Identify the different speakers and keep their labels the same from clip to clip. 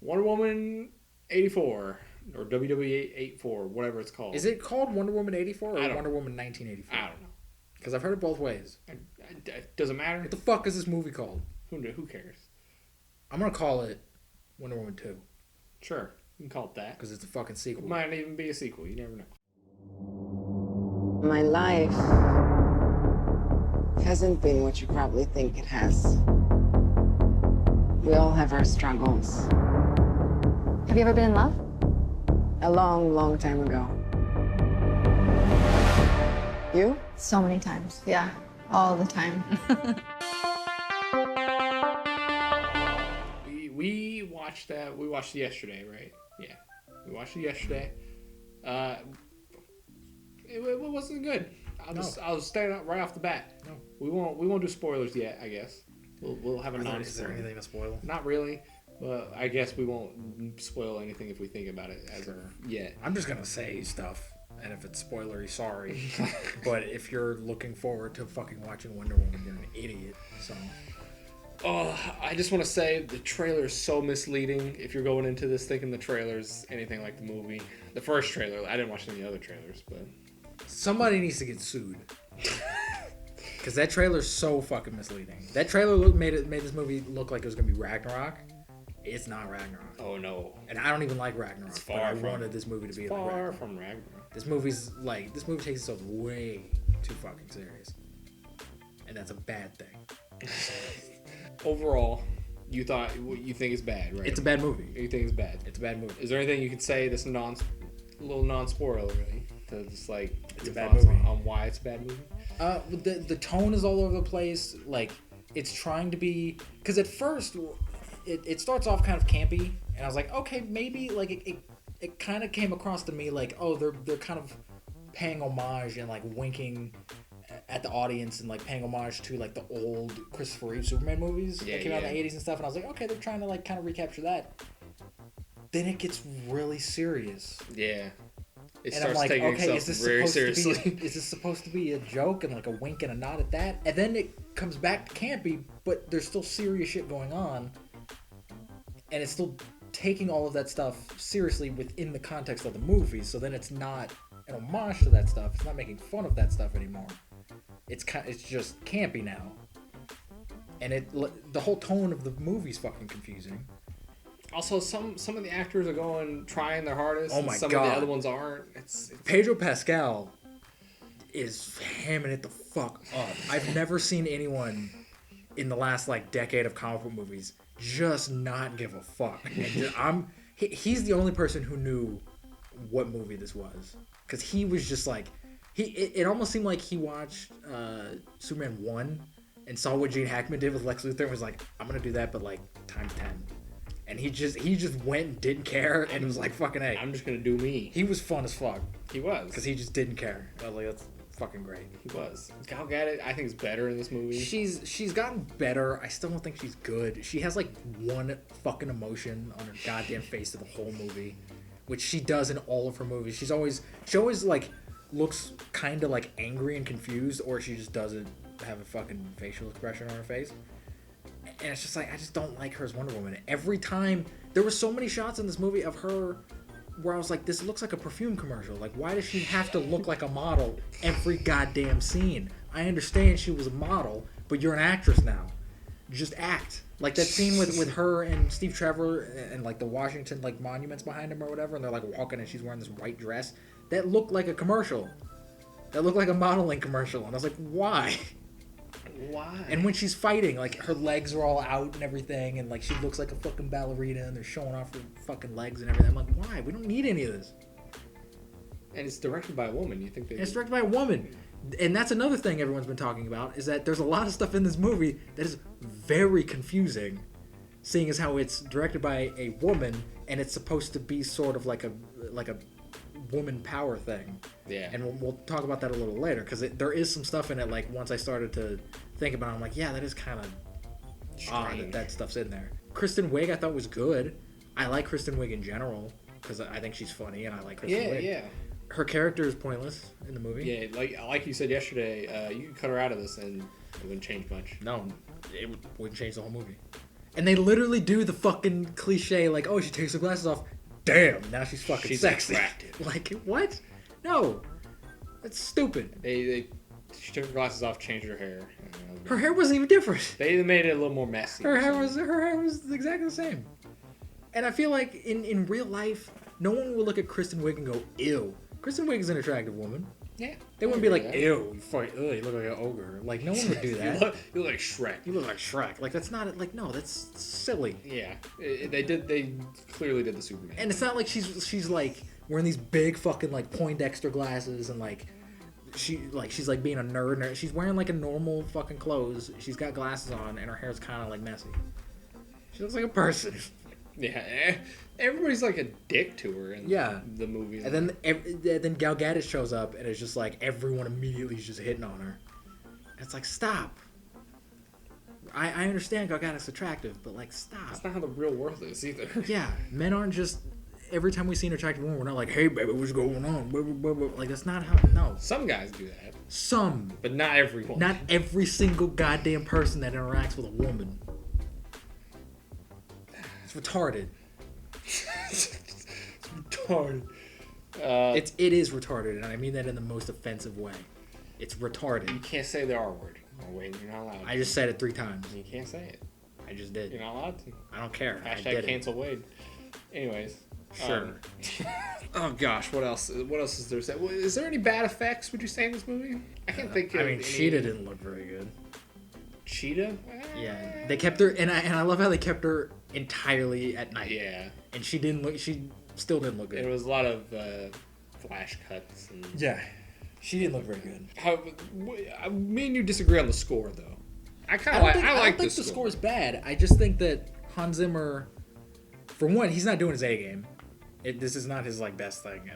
Speaker 1: Wonder Woman 84 or WWE 84, whatever it's called.
Speaker 2: Is it called Wonder Woman 84 or
Speaker 1: I don't
Speaker 2: Wonder Woman 1984?
Speaker 1: I don't know.
Speaker 2: Because I've heard it both ways.
Speaker 1: It doesn't matter.
Speaker 2: What the fuck is this movie called?
Speaker 1: Who cares?
Speaker 2: I'm gonna call it Wonder Woman 2
Speaker 1: Sure, you can call it that.
Speaker 2: because it's a fucking sequel.
Speaker 1: It might even be a sequel. You never know.
Speaker 3: My life hasn't been what you probably think it has. We all have our struggles.
Speaker 4: Have you ever been in love?
Speaker 3: A long, long time ago. You?
Speaker 4: So many times. Yeah, all the time.
Speaker 1: We watched that. We watched it yesterday, right? Yeah, we watched it yesterday. It wasn't good. I'll stay out right off the bat.
Speaker 2: No,
Speaker 1: we won't do spoilers yet. I guess we'll have a non.
Speaker 2: Is there anything to spoil?
Speaker 1: Not really, but I guess we won't spoil anything if we think about it as of yet.
Speaker 2: I'm just gonna say stuff, and if it's spoilery, sorry. But if you're looking forward to fucking watching Wonder Woman, you're an idiot. So.
Speaker 1: Oh, I just want to say the trailer is so misleading. If you're going into this thinking the trailer's anything like the movie, the first trailer. I didn't watch any other trailers, but
Speaker 2: Somebody needs to get sued. Because that trailer's so fucking misleading. That trailer made this movie look like it was gonna be Ragnarok. It's not Ragnarok.
Speaker 1: oh no,
Speaker 2: And I don't even like Ragnarok.
Speaker 1: It's
Speaker 2: but
Speaker 1: far
Speaker 2: I
Speaker 1: from-
Speaker 2: wanted this movie to be like
Speaker 1: far
Speaker 2: Ragnarok.
Speaker 1: from Ragnarok.
Speaker 2: This movie takes itself way too fucking serious. And that's a bad thing.
Speaker 1: Overall, you think it's bad, right?
Speaker 2: It's a bad movie.
Speaker 1: You think it's bad.
Speaker 2: It's a bad movie.
Speaker 1: Is there anything you could say that's little non-spoiler really to just like
Speaker 2: It's a
Speaker 1: your
Speaker 2: bad
Speaker 1: thoughts
Speaker 2: movie.
Speaker 1: on why it's a bad movie?
Speaker 2: The tone is all over the place. Like, it's trying to be... Because at first, it starts off kind of campy. And I was like, okay, maybe, like, it kind of came across to me like, oh, they're kind of paying homage and, like, winking at the audience and, like, paying homage to, like, the old Christopher Reeve Superman movies that came out in the 80s and stuff. And I was like, okay, they're trying to, like, kind of recapture that. Then it gets really serious.
Speaker 1: Yeah. It
Speaker 2: And I'm
Speaker 1: starts
Speaker 2: like,
Speaker 1: taking
Speaker 2: okay,
Speaker 1: itself very seriously.
Speaker 2: is this supposed to be a joke and like a wink and a nod at that? And then it comes back to campy, but there's still serious shit going on. And it's still taking all of that stuff seriously within the context of the movie. So then it's not an homage to that stuff. It's not making fun of that stuff anymore. It's just campy now. And the whole tone of the movie's fucking confusing.
Speaker 1: Also, some of the actors are trying their hardest.
Speaker 2: Oh my
Speaker 1: and some
Speaker 2: God.
Speaker 1: of the other ones aren't. It's
Speaker 2: Pedro Pascal is hamming it the fuck up. I've never seen anyone in the last like decade of comic book movies just not give a fuck. And he's the only person who knew what movie this was, because he was just like it almost seemed like he watched Superman 1 and saw what Gene Hackman did with Lex Luthor and was like, I'm gonna do that but like times 10. And he just went and didn't care and was like, fucking hey.
Speaker 1: I'm just gonna do me.
Speaker 2: He was fun as fuck.
Speaker 1: He was.
Speaker 2: Because he just didn't care. I was like, that's fucking great.
Speaker 1: He was. Gal Gadot, I think, is better in this movie.
Speaker 2: She's gotten better. I still don't think she's good. She has like one fucking emotion on her goddamn face of the whole movie, which she does in all of her movies. She always like looks kind of like angry and confused, or she just doesn't have a fucking facial expression on her face. And it's just like, I just don't like her as Wonder Woman. Every time, there were so many shots in this movie of her where I was like, this looks like a perfume commercial. Like, why does she have to look like a model every goddamn scene? I understand she was a model, but you're an actress now. Just act. Like that scene with her and Steve Trevor and like the Washington like monuments behind him or whatever, and they're like walking and she's wearing this white dress. That looked like a commercial. That looked like a modeling commercial. And I was like, why?
Speaker 1: Why?
Speaker 2: And when she's fighting, like, her legs are all out and everything, and, like, she looks like a fucking ballerina, and they're showing off her fucking legs and everything. I'm like, why? We don't need any of this.
Speaker 1: And it's directed by a woman. You think
Speaker 2: And it's directed by a woman. And that's another thing everyone's been talking about, is that there's a lot of stuff in this movie that is very confusing, seeing as how it's directed by a woman, and it's supposed to be sort of like a woman power thing.
Speaker 1: Yeah.
Speaker 2: And we'll talk about that a little later, because there is some stuff in it, like, once I started to think about it, I'm like, yeah, that is kind of odd that stuff's in there. Kristen Wiig I thought was good. I like Kristen Wiig in general, because I think she's funny, and I like Kristen Wiig.
Speaker 1: Yeah.
Speaker 2: Her character is pointless in the movie.
Speaker 1: Yeah, like you said yesterday, you could cut her out of this and it wouldn't change much.
Speaker 2: No, it wouldn't change the whole movie. And they literally do the fucking cliche, like, oh, she takes her glasses off. Damn, now she's fucking
Speaker 1: She's
Speaker 2: sexy.
Speaker 1: attractive.
Speaker 2: Like, what? No. That's stupid.
Speaker 1: She took her glasses off, changed her hair.
Speaker 2: Her hair wasn't even different.
Speaker 1: They made it a little more messy.
Speaker 2: Her hair was exactly the same. And I feel like in real life, no one will look at Kristen Wiig and go, ew. Kristen Wiig is an attractive woman.
Speaker 1: Yeah.
Speaker 2: They wouldn't be like, ew, you look like an ogre. Like, no one would do that.
Speaker 1: You look like Shrek.
Speaker 2: You look like Shrek. Like, that's not, like, no, that's silly.
Speaker 1: Yeah. They clearly did the Superman.
Speaker 2: And it's not like she's like, wearing these big fucking, like, Poindexter glasses and, like, she's like being a nerd. She's wearing, like, a normal fucking clothes. She's got glasses on, and her hair's kind of, like, messy. She looks like a person.
Speaker 1: Yeah, everybody's like a dick to her in the movies.
Speaker 2: And then Gal Gadot shows up, and it's just like everyone immediately is just hitting on her. And it's like, stop. I understand Gal Gadot's attractive, but like, stop.
Speaker 1: That's not how the real world is either.
Speaker 2: Yeah, men aren't just. Every time we see an attractive woman, we're not like, hey baby, what's going on? Like, that's not how. No.
Speaker 1: Some guys do that.
Speaker 2: Some.
Speaker 1: But not everyone.
Speaker 2: Not every single goddamn person that interacts with a woman. It's retarded.
Speaker 1: It's retarded.
Speaker 2: It is retarded, and I mean that in the most offensive way. It's retarded.
Speaker 1: You can't say the R word. Oh, wait, you're not allowed.
Speaker 2: I just said it 3 times.
Speaker 1: You can't say it.
Speaker 2: I just did.
Speaker 1: You're not allowed to.
Speaker 2: I don't care. I
Speaker 1: Hashtag
Speaker 2: did
Speaker 1: cancel Wade. Anyways.
Speaker 2: Sure.
Speaker 1: Oh gosh, what else? What else is there? Is there any bad effects? Would you say in this movie? I can't think.
Speaker 2: I mean, Cheetah didn't look very good.
Speaker 1: Cheetah?
Speaker 2: Yeah, they kept her, and I love how they kept her entirely at night.
Speaker 1: Yeah.
Speaker 2: And she didn't look. She still didn't look good.
Speaker 1: There was a lot of flash cuts. And
Speaker 2: Yeah. She didn't look very good.
Speaker 1: Me and you disagree on the score though. I don't think
Speaker 2: the score is bad. I just think that Hans Zimmer, for one, he's not doing his A game. This is not his like best thing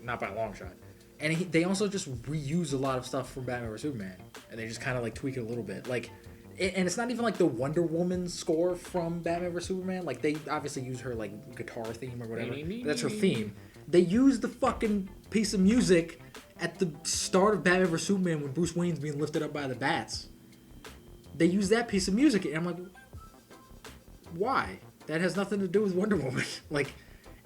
Speaker 2: not by a long shot. And they also just reuse a lot of stuff from Batman vs Superman, and they just kind of like tweak it a little bit. Like, and it's not even like the Wonder Woman score from Batman vs Superman. Like, they obviously use her like guitar theme or whatever. That's her theme. They use the fucking piece of music at the start of Batman vs Superman when Bruce Wayne's being lifted up by the bats. They use that piece of music, and I'm like, why? That has nothing to do with Wonder Woman. Like,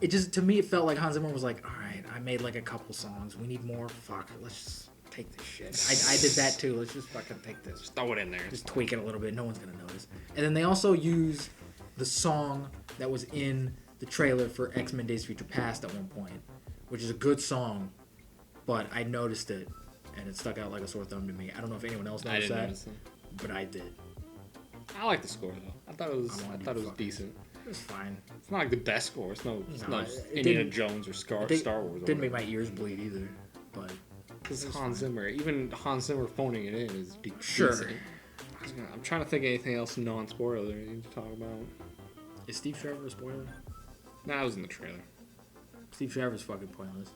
Speaker 2: it just, to me, it felt like Hans Zimmer was like, all right, I made like a couple songs. We need more. Fuck, let's just take this shit. I did that too. Let's just fucking take this.
Speaker 1: Just throw it in there.
Speaker 2: Just tweak it a little bit. No one's gonna notice. And then they also use the song that was in the trailer for X-Men Days of Future Past at one point, which is a good song, but I noticed it, and it stuck out like a sore thumb to me. I don't know if anyone else noticed that, but I did.
Speaker 1: I like the score though. I thought it was decent.
Speaker 2: It was fine.
Speaker 1: It's not like the best score. It's no
Speaker 2: it
Speaker 1: Indiana
Speaker 2: didn't-
Speaker 1: Jones or Star Wars.
Speaker 2: Didn't make my ears bleed either, but
Speaker 1: Because Hans Zimmer, even Hans Zimmer phoning it in is decent.
Speaker 2: Sure.
Speaker 1: I'm trying to think of anything else non-spoiler that we need to talk about.
Speaker 2: Is Steve Trevor a spoiler?
Speaker 1: Nah, it was in the trailer.
Speaker 2: Steve Trevor's fucking pointless.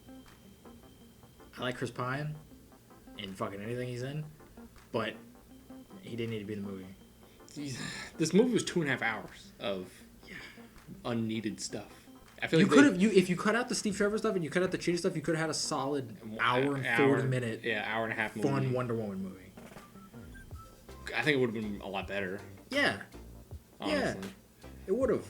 Speaker 2: I like Chris Pine in fucking anything he's in, but he didn't need to be in the movie.
Speaker 1: This movie was 2.5 hours of unneeded stuff. I feel
Speaker 2: You
Speaker 1: like
Speaker 2: could have if you cut out the Steve Trevor stuff and you cut out the Cheetah stuff, you could have had a solid hour and 40-minute
Speaker 1: hour and a half
Speaker 2: fun
Speaker 1: movie.
Speaker 2: Wonder Woman movie.
Speaker 1: I think it would have been a lot better.
Speaker 2: Yeah.
Speaker 1: Honestly.
Speaker 2: Yeah. It would have.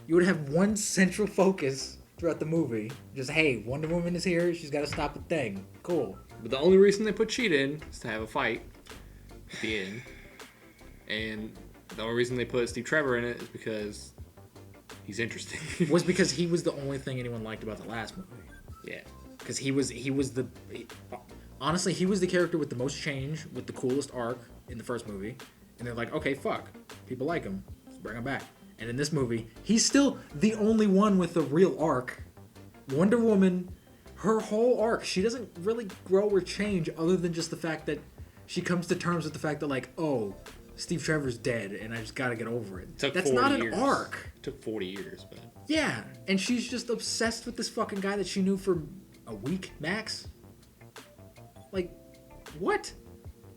Speaker 2: You would have one central focus throughout the movie. Just, hey, Wonder Woman is here. She's got to stop the thing. Cool.
Speaker 1: But the only reason they put Cheetah in is to have a fight at the end. And the only reason they put Steve Trevor in it is because he's interesting.
Speaker 2: Was because he was the only thing anyone liked about the last movie.
Speaker 1: Yeah.
Speaker 2: Because he was honestly, he was the character with the most change, with the coolest arc in the first movie. And they're like, okay, fuck. People like him. Let's bring him back. And in this movie, he's still the only one with a real arc. Wonder Woman, her whole arc, she doesn't really grow or change other than just the fact that she comes to terms with the fact that, like, oh, Steve Trevor's dead and I just gotta get over it. That's not an arc.
Speaker 1: It took 40 years, but...
Speaker 2: Yeah, and she's just obsessed with this fucking guy that she knew for a week, max. Like, what?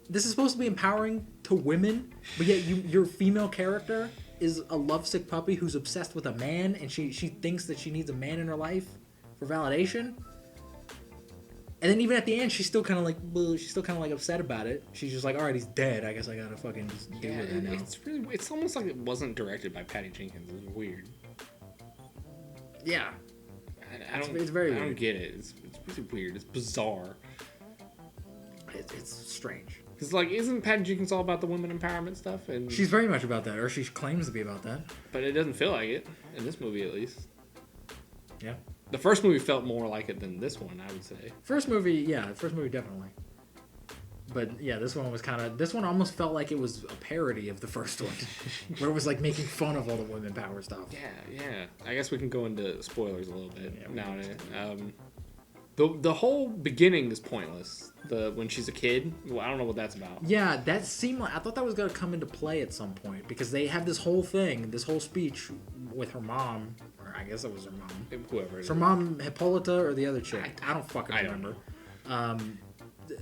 Speaker 2: This is supposed to be empowering to women, but yet your female character is a lovesick puppy who's obsessed with a man, and she thinks that she needs a man in her life for validation. And then even at the end, she's still kind of like, she's still kind of like upset about it. She's just like, all right, he's dead. I guess I gotta fucking just deal with it now.
Speaker 1: It's almost like it wasn't directed by Patty Jenkins. It was weird.
Speaker 2: Yeah.
Speaker 1: It's very weird. I don't get it. It's really weird. It's bizarre.
Speaker 2: It's strange.
Speaker 1: Because, like, isn't Patty Jenkins all about the women empowerment stuff? And
Speaker 2: she's very much about that, or she claims to be about that.
Speaker 1: But it doesn't feel like it, in this movie at least.
Speaker 2: Yeah.
Speaker 1: The first movie felt more like it than this one, I would say.
Speaker 2: First movie definitely. But yeah, this one almost felt like it was a parody of the first one, where it was like making fun of all the women power stuff.
Speaker 1: Yeah. I guess we can go into spoilers a little bit now. The whole beginning is pointless. When she's a kid, well, I don't know what that's about.
Speaker 2: Yeah, that seemed like I thought that was gonna come into play at some point because they have this whole speech with her mom, or I guess it was her mom.
Speaker 1: Whoever.
Speaker 2: It's her mom, Hippolyta, or the other chick. I don't fucking remember.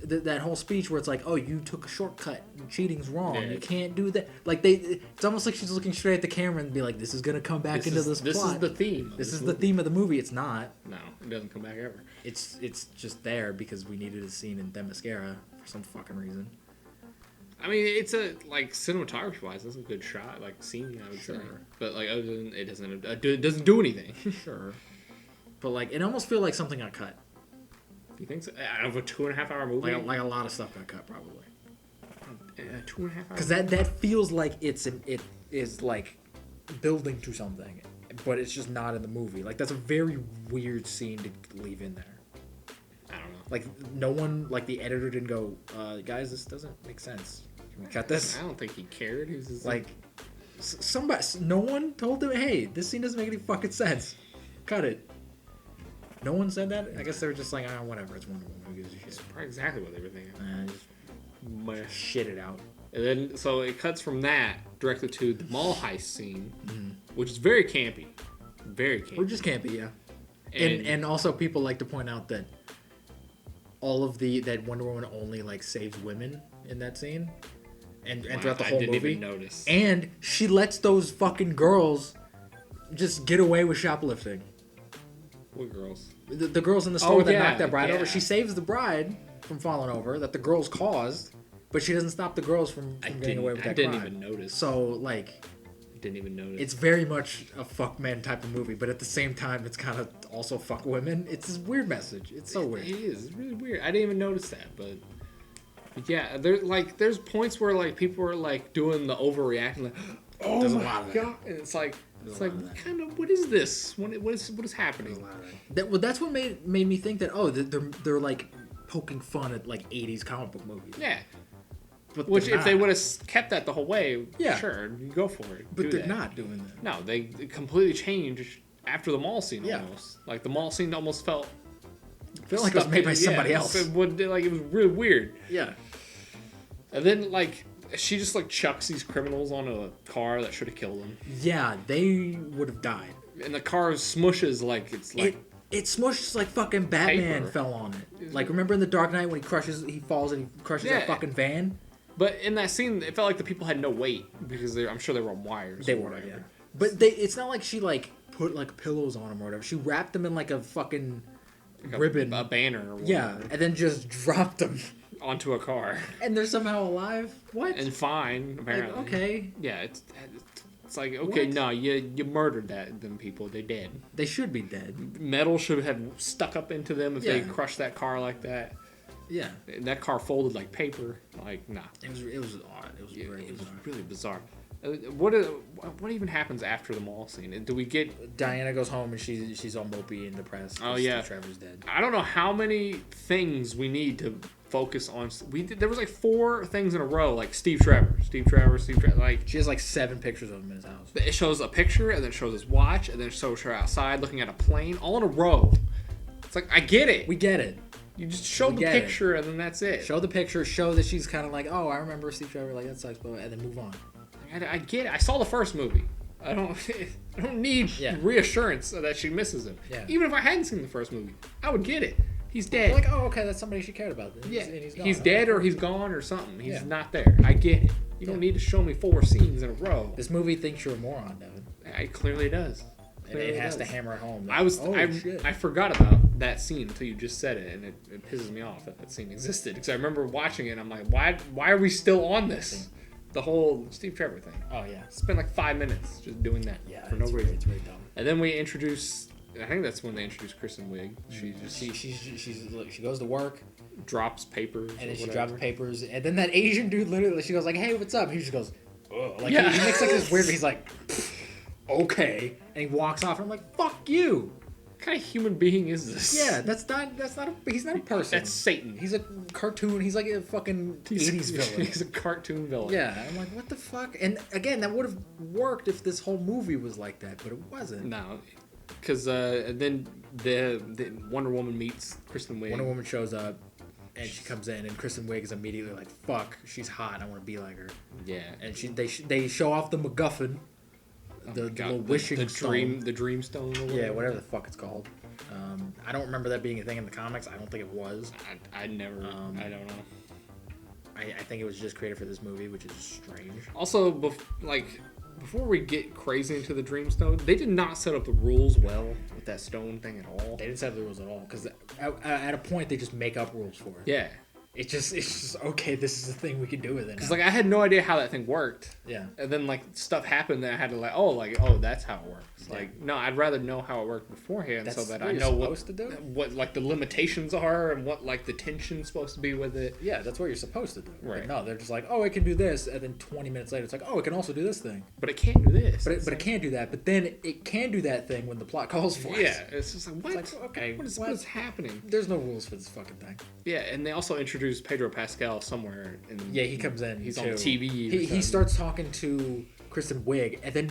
Speaker 2: That whole speech where it's like, oh, you took a shortcut. Cheating's wrong. You can't do that. Like it's almost like she's looking straight at the camera and be like, this is gonna come back into this plot.
Speaker 1: This is the theme.
Speaker 2: This is the theme of the movie. It's not.
Speaker 1: No, it doesn't come back ever.
Speaker 2: It's just there because we needed a scene in Themyscira for some fucking reason.
Speaker 1: I mean, it's cinematography wise, it's a good shot, like scene, I would say. But like, other than it doesn't do anything.
Speaker 2: Sure. But like, it almost feels like something got cut.
Speaker 1: You think so? Out of a 2.5 hour movie?
Speaker 2: Like a lot of stuff got cut, probably.
Speaker 1: 2.5 hours?
Speaker 2: Because that feels like it is like building to something, but it's just not in the movie. Like, that's a very weird scene to leave in there.
Speaker 1: I don't know.
Speaker 2: Like, no one, like the editor didn't go, guys, this doesn't make sense. Can we cut this?
Speaker 1: I don't think he cared. He was just
Speaker 2: like, no one told him, hey, this scene doesn't make any fucking sense. Cut it. No one said that? I guess they were just like, whatever, it's Wonder Woman. Who gives a shit?
Speaker 1: That's probably exactly what they were thinking.
Speaker 2: Just shit it out.
Speaker 1: And then, so it cuts from that directly to the mall heist scene, which is very campy. Very campy.
Speaker 2: Or just campy, yeah. And also people like to point out that that Wonder Woman only like saves women in that scene. And throughout the whole movie. I didn't even notice. And she lets those fucking girls just get away with shoplifting.
Speaker 1: What girls?
Speaker 2: The girls in the store that knocked that bride over. She saves the bride from falling over that the girls caused, but she doesn't stop the girls from getting away with that crime.
Speaker 1: I didn't even notice.
Speaker 2: So, like...
Speaker 1: Didn't even notice.
Speaker 2: It's very much a fuck men type of movie, but at the same time, it's kind of also fuck women. It's this weird message. It's so weird.
Speaker 1: It is. It's really weird. I didn't even notice that, but yeah, there's points where like people are like doing the overreacting, like, oh
Speaker 2: there's
Speaker 1: my god, and it's like kind of what is this? What is happening?
Speaker 2: That's what made me think that they're like poking fun at like 80s comic book movies.
Speaker 1: Yeah. But which, if they would have kept that the whole way, sure, go for it.
Speaker 2: But they're not doing that.
Speaker 1: No, they completely changed after the mall scene almost. Like, the mall scene almost felt
Speaker 2: like it was made by somebody else.
Speaker 1: It was really weird.
Speaker 2: Yeah.
Speaker 1: And then, like, she just, like, chucks these criminals on a car that should have killed them.
Speaker 2: Yeah, they would have died.
Speaker 1: And the car smushes like it's like...
Speaker 2: It smushes like fucking Batman fell on it. Like, remember in The Dark Knight when he falls and he crushes that fucking van?
Speaker 1: But in that scene, it felt like the people had no weight because I'm sure they were on wires.
Speaker 2: They were, yeah. But it's not like she like put like pillows on them or whatever. She wrapped them in like a fucking ribbon,
Speaker 1: a banner. Or whatever.
Speaker 2: Yeah, and then just dropped them
Speaker 1: onto a car. And
Speaker 2: they're somehow alive. What?
Speaker 1: And fine, apparently.
Speaker 2: Like, okay.
Speaker 1: Yeah, it's like, okay, no, you murdered them people. They're dead.
Speaker 2: They should be dead.
Speaker 1: Metal should have stuck up into them if they crushed that car like that.
Speaker 2: Yeah.
Speaker 1: And that car folded like paper. Like, nah.
Speaker 2: It was odd. It was
Speaker 1: really bizarre. What even happens after the mall scene? Do we get...
Speaker 2: Diana goes home and she's all mopey and depressed.
Speaker 1: Oh, yeah.
Speaker 2: Steve Trevor's dead.
Speaker 1: I don't know how many things we need to focus on. There was like 4 things in a row, like Steve Trevor. Like,
Speaker 2: she has like 7 pictures of him in his house.
Speaker 1: It shows a picture, and then it shows his watch, and then it shows her outside looking at a plane, all in a row. It's like, I get it.
Speaker 2: We get it.
Speaker 1: You just show the picture, and then that's it.
Speaker 2: Show the picture, show that she's kind of like, oh, I remember Steve Trevor, like, that sucks, but and then move on.
Speaker 1: I get it. I saw the first movie. I don't need reassurance that she misses him. Yeah. Even if I hadn't seen the first movie, I would get it. He's dead.
Speaker 2: You're like, oh, okay, that's somebody she cared about.
Speaker 1: He's dead or he's gone or something. He's not there. I get it. You don't need to show me 4 scenes in a row.
Speaker 2: This movie thinks you're a moron, Devin.
Speaker 1: It clearly does. clearly
Speaker 2: it has to
Speaker 1: does.
Speaker 2: hammer it home.
Speaker 1: I forgot about that scene until you just said it, and it pisses me off that scene existed because I remember watching it and I'm like, why are we still on this? The whole Steve Trevor thing.
Speaker 2: Oh yeah,
Speaker 1: Spent like 5 minutes just doing that for no reason.
Speaker 2: It's really dumb.
Speaker 1: And then we introduce. I think that's when they introduced Kristen Wiig.
Speaker 2: She goes to work
Speaker 1: drops papers,
Speaker 2: and then she
Speaker 1: whatever.
Speaker 2: drops papers, and then that Asian dude literally, she goes like, "Hey, what's up?" He just goes, "Ugh." Like
Speaker 1: Yeah.
Speaker 2: he makes like this weird. He's like, "Okay," and he walks off. And I'm like, "Fuck you."
Speaker 1: What kind of human being is this?
Speaker 2: Yeah, he's not a person.
Speaker 1: That's Satan.
Speaker 2: He's a cartoon. He's like a fucking 80s villain.
Speaker 1: He's a cartoon villain.
Speaker 2: Yeah, I'm like, what the fuck? And again, that would have worked if this whole movie was like that, but it wasn't.
Speaker 1: No, because then the Wonder Woman meets Kristen Wiig.
Speaker 2: Wonder Woman shows up, and she comes in, and Kristen Wiig is immediately like, "Fuck, she's hot. I want to be like her."
Speaker 1: Yeah,
Speaker 2: And they show off the MacGuffin, the little wishing stone.
Speaker 1: the dream stone. Or
Speaker 2: Yeah, whatever the fuck it's called. I don't remember that being a thing in the comics. I don't think it was.
Speaker 1: I never. I don't know.
Speaker 2: I think it was just created for this movie, which is strange.
Speaker 1: Also, before we get crazy into the Dreamstone, they did not set up the rules well with that stone thing at all.
Speaker 2: They didn't set the rules at all because at a point they just make up rules for it.
Speaker 1: Yeah,
Speaker 2: It's just okay. This is the thing we can do with it.
Speaker 1: because
Speaker 2: now.
Speaker 1: like I had no idea how that thing worked.
Speaker 2: Yeah.
Speaker 1: And then like stuff happened that I had to that's how it works. Like no, I'd rather know how it worked beforehand
Speaker 2: That's
Speaker 1: so that
Speaker 2: what
Speaker 1: I
Speaker 2: you're
Speaker 1: know
Speaker 2: supposed to do?
Speaker 1: what like the limitations are and what like the tension's supposed to be with it.
Speaker 2: Yeah, that's what you're supposed to do.
Speaker 1: Right.
Speaker 2: But no, they're just like, oh, it can do this, and then 20 minutes later, it's like, oh, it can also do this thing.
Speaker 1: But it can't do this.
Speaker 2: But it can't do that. But then it can do that thing when the plot calls for it.
Speaker 1: yeah, it's just like what?
Speaker 2: It's like, okay,
Speaker 1: what
Speaker 2: what?
Speaker 1: is happening?
Speaker 2: There's no rules for this fucking thing.
Speaker 1: Yeah, and they also introduced Pedro Pascal somewhere.
Speaker 2: Yeah, he comes in.
Speaker 1: He's
Speaker 2: too.
Speaker 1: on TV.
Speaker 2: He starts talking to Kristen Wiig, and then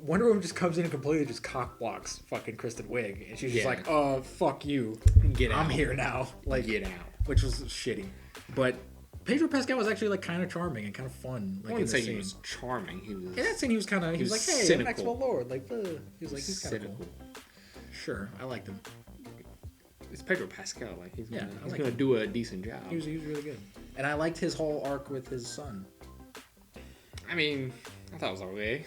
Speaker 2: Wonder Woman just comes in and completely just cock blocks fucking Kristen Wiig, and she's just
Speaker 1: Yeah.
Speaker 2: like, "Oh, fuck you,
Speaker 1: Get out.
Speaker 2: I'm here now." Like,
Speaker 1: Get out.
Speaker 2: which was shitty. But Pedro Pascal was actually like kind of charming and kind of fun. Like,
Speaker 1: I
Speaker 2: in
Speaker 1: wouldn't
Speaker 2: the
Speaker 1: say
Speaker 2: scene.
Speaker 1: he was charming. He was.
Speaker 2: In that scene, he was kind of. He was like, "Hey, I'm
Speaker 1: cynical.
Speaker 2: Maxwell Lord." Like, he was like, he's kind of
Speaker 1: cynical.
Speaker 2: cool. Sure, I liked him.
Speaker 1: It's Pedro Pascal. Like he's
Speaker 2: Yeah,
Speaker 1: gonna,
Speaker 2: I
Speaker 1: he's
Speaker 2: like
Speaker 1: gonna
Speaker 2: him.
Speaker 1: do a decent job.
Speaker 2: He was really good, and I liked his whole arc with his son.
Speaker 1: I mean, I thought it was okay.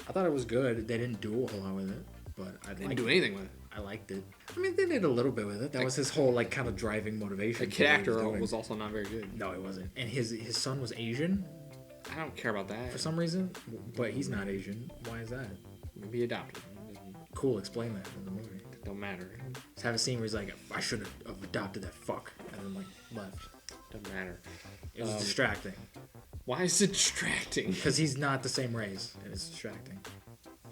Speaker 2: I thought it was good. They didn't do a whole lot with it, but I
Speaker 1: Didn't do anything with it.
Speaker 2: I liked it. I mean, they did a little bit with it. That was his whole like kind of driving motivation.
Speaker 1: The
Speaker 2: for
Speaker 1: kid
Speaker 2: what he
Speaker 1: actor
Speaker 2: doing.
Speaker 1: was also not very good.
Speaker 2: No, it wasn't. And his son was Asian
Speaker 1: I don't care about that.
Speaker 2: for some reason, but he's not Asian. Why is that?
Speaker 1: Maybe adopted.
Speaker 2: Cool. Explain that in the movie.
Speaker 1: Don't matter.
Speaker 2: Just have a scene where he's like, "I should have adopted that fuck," and then like left.
Speaker 1: Don't matter.
Speaker 2: It was distracting
Speaker 1: Why is it distracting?
Speaker 2: because he's not the same race, and it's distracting.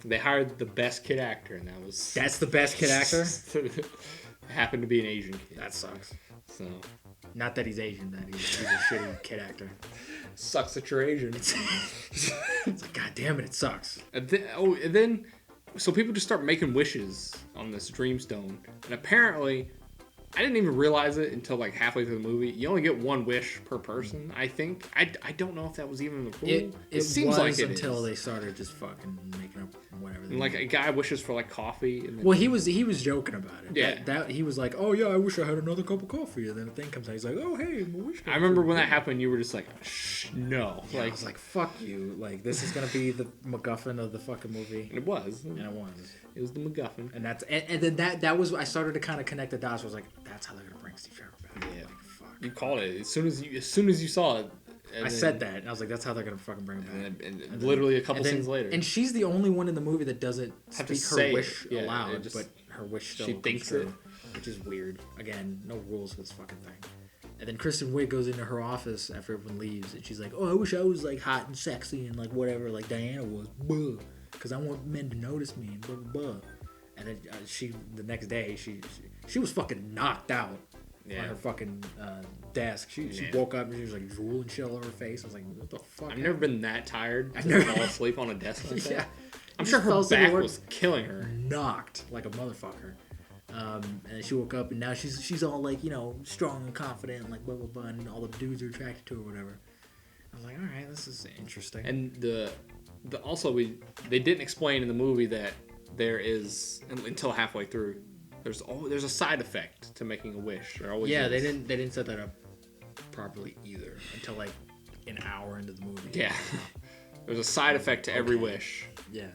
Speaker 1: They hired the best kid actor, and that was.
Speaker 2: That's the best kid actor.
Speaker 1: Happened to be an Asian kid.
Speaker 2: That sucks.
Speaker 1: So
Speaker 2: Not that he's Asian. That he's a shitty kid actor.
Speaker 1: sucks that you're Asian.
Speaker 2: It's like, God damn it, it sucks.
Speaker 1: And then, so people just start making wishes on this Dreamstone, and apparently, I didn't even realize it until like halfway through the movie. You only get one wish per person, I think. I don't know if that was even the rule.
Speaker 2: It
Speaker 1: seems
Speaker 2: was
Speaker 1: like it
Speaker 2: until
Speaker 1: is.
Speaker 2: they started just fucking making up whatever. They
Speaker 1: And, like
Speaker 2: wanted.
Speaker 1: a guy wishes for like coffee. And then,
Speaker 2: Well, he was joking about it.
Speaker 1: Yeah.
Speaker 2: That he was like, "Oh yeah, I wish I had another cup of coffee." And then the thing comes out, he's like, "Oh hey, my wish."
Speaker 1: I remember when that happened, you were just like, Shh, no.
Speaker 2: Yeah, I
Speaker 1: Like,
Speaker 2: was like, "Fuck you!" Like this is gonna be the MacGuffin of the fucking movie,
Speaker 1: and it was.
Speaker 2: and it was.
Speaker 1: It was the MacGuffin.
Speaker 2: And then that was I started to kind of connect the dots. I was like, "That's how they're gonna bring Steve Trevor back."
Speaker 1: Yeah.
Speaker 2: Like, fuck.
Speaker 1: You called it as soon as you saw it. And
Speaker 2: I
Speaker 1: then-
Speaker 2: said that, and I was like, "That's how they're gonna fucking bring it back."
Speaker 1: And literally a couple
Speaker 2: And then-
Speaker 1: scenes later,
Speaker 2: and she's the only one in the movie that doesn't
Speaker 1: Have to
Speaker 2: speak
Speaker 1: say
Speaker 2: her
Speaker 1: it.
Speaker 2: wish
Speaker 1: Yeah,
Speaker 2: aloud,
Speaker 1: it just-
Speaker 2: but her wish still
Speaker 1: she
Speaker 2: comes
Speaker 1: thinks
Speaker 2: true,
Speaker 1: it.
Speaker 2: which is weird. Again, no rules for this fucking thing. And then Kristen Wiig goes into her office after everyone leaves, and she's like, "Oh, I wish I was like hot and sexy and like whatever, like Diana was, because I want men to notice me and blah blah blah." And then the next day, she was fucking knocked out
Speaker 1: Yeah.
Speaker 2: on her fucking desk. She
Speaker 1: Yeah.
Speaker 2: woke up and she was like drooling shit all over her face. I was like, "What the fuck?"
Speaker 1: I've never been that tired
Speaker 2: I've
Speaker 1: to
Speaker 2: never-
Speaker 1: fall asleep on a desk like that.
Speaker 2: Yeah.
Speaker 1: I'm
Speaker 2: She
Speaker 1: sure
Speaker 2: just
Speaker 1: her
Speaker 2: fell asleep at
Speaker 1: back
Speaker 2: work.
Speaker 1: was killing her.
Speaker 2: Knocked like a motherfucker. And she woke up and now she's all like, you know, strong and confident and like blah blah blah, and all the dudes are attracted to her or whatever. I was like, all right, this is interesting.
Speaker 1: And they didn't explain in the movie that there is until halfway through. There's a side effect to making a wish. There always
Speaker 2: yeah,
Speaker 1: is.
Speaker 2: they didn't set that up properly either until like an hour into the movie.
Speaker 1: Yeah. There's a side effect to every wish.
Speaker 2: Yeah.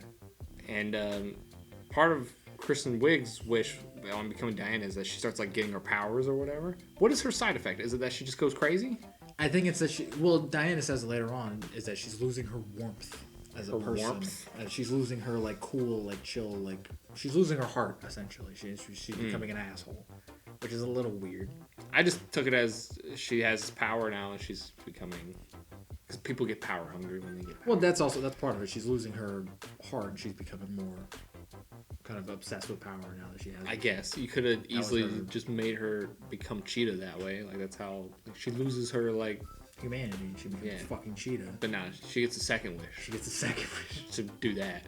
Speaker 1: And part of Kristen Wiig's wish on becoming Diana is that she starts like getting her powers or whatever. What is her side effect? Is it that she just goes crazy?
Speaker 2: I think it's that she. Well, Diana says it later on is that she's losing her warmth as a person. Warmth? She's losing her like cool, like chill, like she's losing her heart essentially. She's becoming an asshole, which is a little weird.
Speaker 1: I just took it as she has power now and she's becoming. Because people get power hungry when they get power.
Speaker 2: Well, that's part of it. She's losing her heart and she's becoming more kind of obsessed with power now that she has.
Speaker 1: I guess you could have easily just made her become Cheetah that way. Like that's how she loses her like
Speaker 2: humanity. She becomes fucking Cheetah.
Speaker 1: But now she gets a second wish.
Speaker 2: She gets a second wish
Speaker 1: to do that.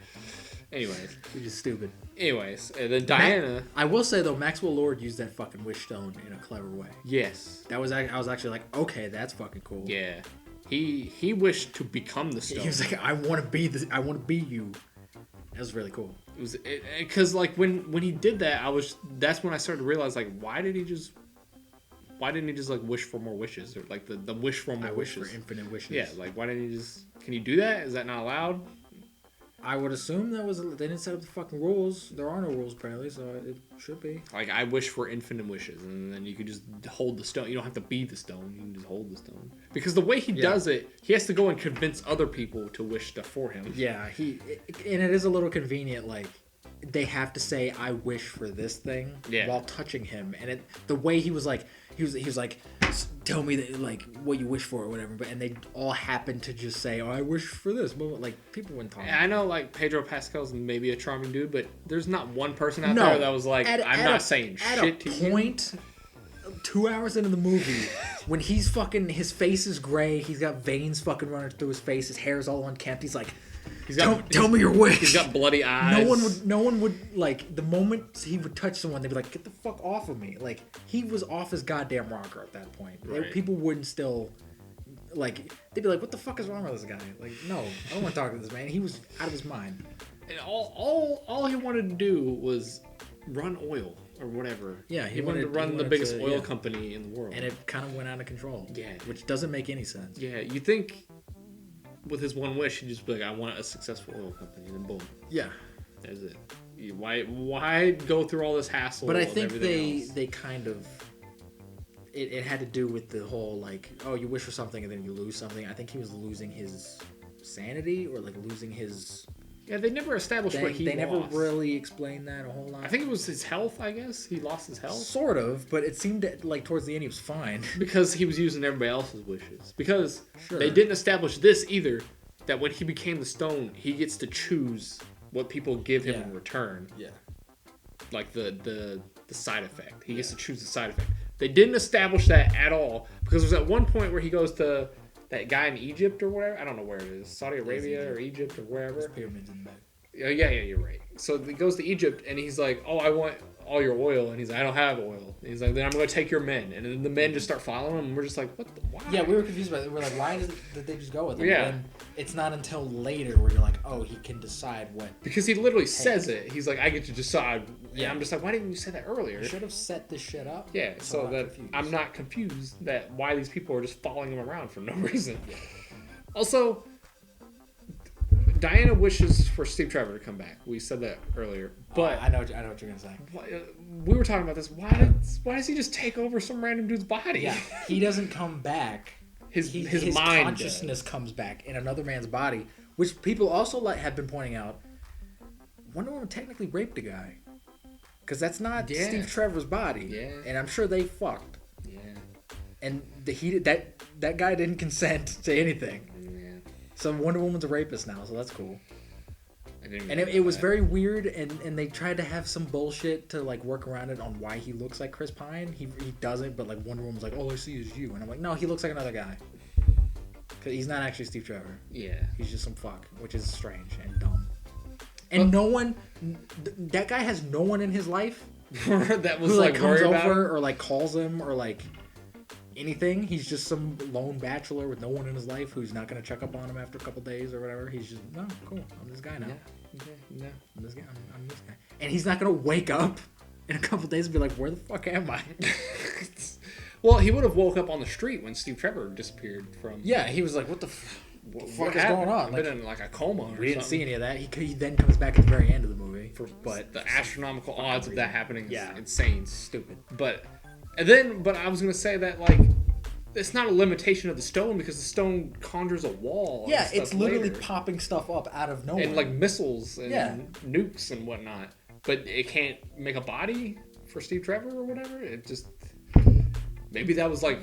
Speaker 1: Anyways,
Speaker 2: she's just stupid.
Speaker 1: Anyways, and then Diana.
Speaker 2: I will say though, Maxwell Lord used that fucking wish stone in a clever way.
Speaker 1: Yes.
Speaker 2: I was actually like, okay, that's fucking cool.
Speaker 1: Yeah. He wished to become the stone.
Speaker 2: He was like, I want to be this. I want to be you. That was really cool.
Speaker 1: It was because like when he did that, that's when I started to realize like why didn't he just like wish for more wishes or like the wish for more wishes?
Speaker 2: Wish for infinite wishes.
Speaker 1: Yeah, like why didn't he just? Can you do that? Is that not allowed?
Speaker 2: I would assume they didn't set up the fucking rules. There are no rules apparently, so it should be.
Speaker 1: Like I wish for infinite wishes, and then you could just hold the stone. You don't have to be the stone. You can just hold the stone. Because the way he does it, he has to go and convince other people to wish stuff for him.
Speaker 2: Yeah, and it is a little convenient. Like they have to say, "I wish for this thing," while touching him, and the way he was like, he was like, tell me that, like what you wish for or whatever, and they all happened to just say, "Oh, I wish for this." But like people wouldn't talk.
Speaker 1: I know, like Pedro Pascal's maybe a charming dude, but there's not one person out there that was like, "I'm not saying shit to you." At a point,
Speaker 2: 2 hours into the movie, when he's fucking, his face is gray, he's got veins fucking running through his face, his hair's all unkempt. He's like, tell me your wish.
Speaker 1: He's got bloody eyes.
Speaker 2: No one would like, the moment he would touch someone, they'd be like, get the fuck off of me. Like, he was off his goddamn rocker at that point.
Speaker 1: Right.
Speaker 2: People wouldn't still, like, they'd be like, what the fuck is wrong with this guy? Like, no, I don't want to talk to this man. He was out of his mind.
Speaker 1: And all he wanted to do was run oil or whatever.
Speaker 2: Yeah,
Speaker 1: he wanted to run the biggest oil company in the world.
Speaker 2: And it kind of went out of control.
Speaker 1: Yeah.
Speaker 2: Which doesn't make any sense.
Speaker 1: Yeah, you think with his one wish, he'd just be like, I want a successful oil company, and then boom.
Speaker 2: Yeah.
Speaker 1: That's it. Why go through all this hassle?
Speaker 2: But I think they kind of, it had to do with the whole, like, oh, you wish for something and then you lose something. I think he was losing his sanity or, like, losing his...
Speaker 1: Yeah, they never established what he lost. They
Speaker 2: never really explained that a whole lot.
Speaker 1: I think it was his health, I guess. He lost his health.
Speaker 2: Sort of, but it seemed like towards the end he was fine.
Speaker 1: Because he was using everybody else's wishes. Because they didn't establish this either, that when he became the stone, he gets to choose what people give him in return.
Speaker 2: Yeah.
Speaker 1: Like the side effect. He gets to choose the side effect. They didn't establish that at all. Because there's at one point where he goes to that guy in Egypt or whatever. I don't know where it is. Saudi Arabia or Egypt or wherever.
Speaker 2: There's pyramids in the back.
Speaker 1: Yeah, you're right. So he goes to Egypt and he's like, oh, I want all your oil. And he's like, I don't have oil. And he's like, then I'm going to take your men. And then the men just start following him. And we're just like, what the, why?
Speaker 2: Yeah, we were confused by it. We're like, why did they just go with him?
Speaker 1: Yeah.
Speaker 2: And it's not until later where you're like, oh, he can decide what.
Speaker 1: Because he literally says it. He's like, I get to decide. Yeah. I'm just like, why didn't you say that earlier?
Speaker 2: You should have set this shit up.
Speaker 1: Yeah, so that I'm not confused that why these people are just following him around for no reason. Yeah. Also, Diana wishes for Steve Trevor to come back. We said that earlier, but
Speaker 2: I know what you're gonna say.
Speaker 1: We were talking about this. Why does he just take over some random dude's body?
Speaker 2: Yeah, he doesn't come back.
Speaker 1: His
Speaker 2: mind consciousness comes back in another man's body, which people also have been pointing out. Wonder Woman technically raped a guy, because that's not Steve Trevor's body.
Speaker 1: Yeah,
Speaker 2: and I'm sure they fucked.
Speaker 1: Yeah,
Speaker 2: and that guy didn't consent to anything. So Wonder Woman's a rapist now, so that's cool. And it was very weird, and they tried to have some bullshit to like work around it on why he looks like Chris Pine. He doesn't, but like Wonder Woman's like, all I see is you, and I'm like, no, he looks like another guy. Cause he's not actually Steve Trevor.
Speaker 1: Yeah,
Speaker 2: he's just some fuck, which is strange and dumb. And no one, that guy has no one in his life
Speaker 1: that was
Speaker 2: who like comes over
Speaker 1: about
Speaker 2: or like calls him or like anything. He's just some lone bachelor with no one in his life who's not going to check up on him after a couple days or whatever. He's just, no, cool, I'm this guy now.
Speaker 1: Yeah.
Speaker 2: I'm this guy. I'm this guy. And he's not going to wake up in a couple days and be like, where the fuck am I?
Speaker 1: Well, he would have woke up on the street when Steve Trevor disappeared from...
Speaker 2: Yeah, he was like, what the fuck is going on?
Speaker 1: I've been in like a coma or something.
Speaker 2: We didn't see any of that. He then comes back at the very end of the movie. But
Speaker 1: the astronomical odds of that happening is insane.
Speaker 2: Stupid.
Speaker 1: But I was gonna say that like it's not a limitation of the stone because the stone conjures a wall.
Speaker 2: Yeah, it's literally
Speaker 1: later.
Speaker 2: popping stuff up out of nowhere.
Speaker 1: And like missiles and nukes and whatnot. But it can't make a body for Steve Trevor or whatever. It just maybe that was like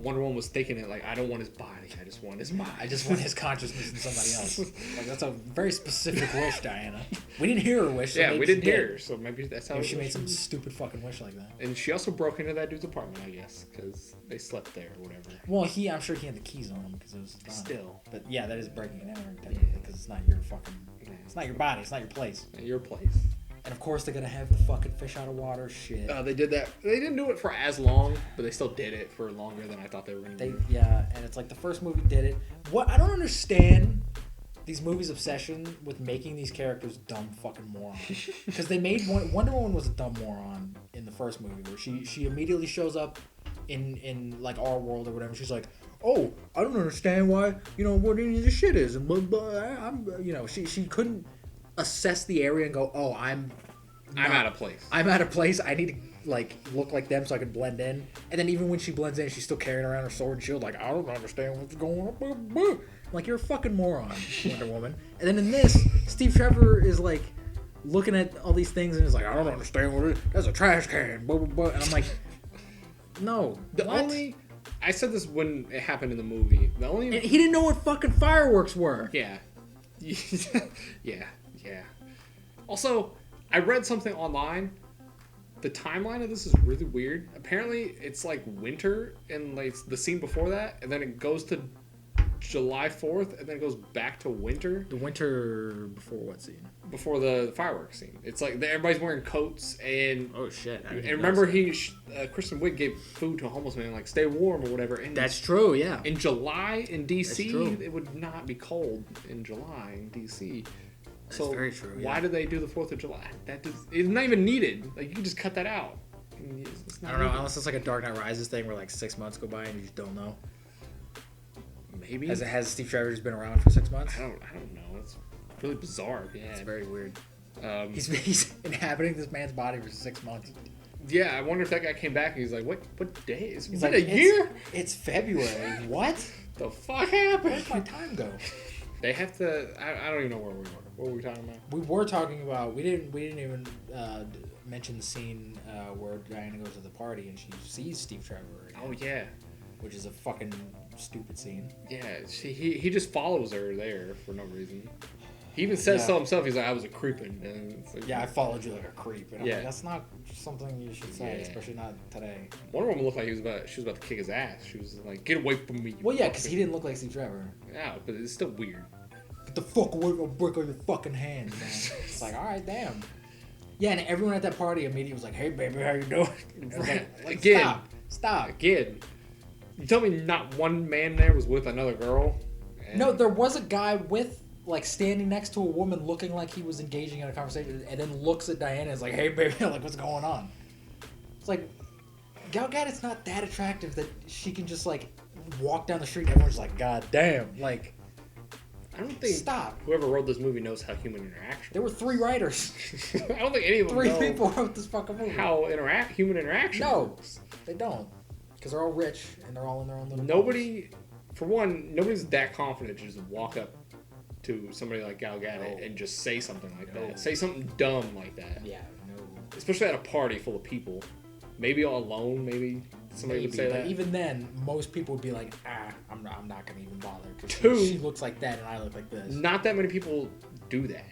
Speaker 1: Wonder Woman was thinking it like I don't want his body, I just want his mind.
Speaker 2: I just want his consciousness in somebody else. Like that's a very specific wish, Diana. We didn't hear her wish. So
Speaker 1: we didn't hear her, so maybe that's how.
Speaker 2: Maybe she made some stupid fucking wish like that.
Speaker 1: And she also broke into that dude's apartment, I guess, because they slept there or whatever.
Speaker 2: Well, I'm sure he had the keys on him because it was done.
Speaker 1: Still.
Speaker 2: But yeah, that is breaking and entering technically because it's not your fucking. It's not your body. It's not your place.
Speaker 1: Your place.
Speaker 2: And of course, they're gonna have the fucking fish out of water shit.
Speaker 1: They did that. They didn't do it for as long, but they still did it for longer than I thought they were gonna do.
Speaker 2: Yeah, and it's like the first movie did it. What I don't understand these movies' obsession with making these characters dumb fucking morons. Because they made Wonder Woman was a dumb moron in the first movie where she immediately shows up in like our world or whatever. She's like, oh, I don't understand why what any of this shit is, and I'm she couldn't assess the area and go, oh, I'm
Speaker 1: out of place.
Speaker 2: I'm out of place. I need to like look like them so I can blend in. And then even when she blends in, she's still carrying around her sword and shield. Like I don't understand what's going on. Like you're a fucking moron, Wonder Woman. And then in this, Steve Trevor is like looking at all these things and is like, I don't understand what it is. That's a trash can. Blah, blah, blah. And I'm like, no.
Speaker 1: I said this when it happened in the movie. And
Speaker 2: he didn't know what fucking fireworks were.
Speaker 1: Yeah. Yeah. Also, I read something online. The timeline of this is really weird. Apparently, it's like winter and like the scene before that, and then it goes to July 4th, and then it goes back to winter.
Speaker 2: The winter before what scene?
Speaker 1: Before the fireworks scene. It's like everybody's wearing coats and
Speaker 2: oh shit!
Speaker 1: And remember, Kristen Wiig gave food to a homeless man, like stay warm or whatever. And
Speaker 2: that's true. Yeah.
Speaker 1: In July in DC, it would not be cold in July in DC.
Speaker 2: That's very true. Yeah.
Speaker 1: Why did they do the 4th of July? It's not even needed. Like you can just cut that out.
Speaker 2: I don't know. Unless it's like a Dark Knight Rises thing where like 6 months go by and you just don't know.
Speaker 1: Maybe.
Speaker 2: Has Steve Trevor just been around for 6 months?
Speaker 1: I don't know. It's really bizarre. Yeah,
Speaker 2: it's very weird. He's inhabiting this man's body for 6 months.
Speaker 1: Yeah, I wonder if that guy came back and he's like, what day is it?
Speaker 2: He's like, a year? It's February. What?
Speaker 1: The fuck happened?
Speaker 2: Where'd my time go?
Speaker 1: They have to. I don't even know where we were. What were we talking about?
Speaker 2: We were talking about. We didn't even mention the scene where Diana goes to the party and she sees Steve Trevor. Again,
Speaker 1: oh yeah.
Speaker 2: Which is a fucking stupid scene.
Speaker 1: Yeah, he just follows her there for no reason. He even says so himself. He's like, I was a creeping. And it's like,
Speaker 2: I followed you like a creep. And I'm like, that's not something you should say, especially not today.
Speaker 1: Wonder Woman looked like she was about to kick his ass. She was like, get away from me.
Speaker 2: Well, yeah, because he didn't look like Steve Trevor.
Speaker 1: Yeah, but it's still weird.
Speaker 2: Get the fuck away from a brick on your fucking hand, man. It's like, all right, damn. Yeah, and everyone at that party immediately was like, hey, baby, how you doing?
Speaker 1: Right.
Speaker 2: Like,
Speaker 1: again.
Speaker 2: Stop.
Speaker 1: Again. You tell me not one man there was with another girl?
Speaker 2: No, there was a guy with, like, standing next to a woman looking like he was engaging in a conversation and then looks at Diana and is like, hey, baby, like, what's going on? It's like, Gal Gadot's not that attractive that she can just, like, walk down the street and everyone's like, God damn. Like,
Speaker 1: I don't think whoever wrote this movie knows how human interaction.
Speaker 2: There were 3 writers.
Speaker 1: I don't think any of them
Speaker 2: 3
Speaker 1: know
Speaker 2: people wrote this fucking movie.
Speaker 1: How human interaction works.
Speaker 2: They don't. Because they're all rich and they're all in their own little
Speaker 1: nobody's that confident to just walk up to somebody like Gal Gadot and just say something like that. Say something dumb like that.
Speaker 2: Yeah, no.
Speaker 1: Especially at a party full of people. Maybe all alone, maybe somebody would say that.
Speaker 2: Even then, most people would be like, I'm not going to even bother. Because she looks like that and I look like this.
Speaker 1: Not that many people do that.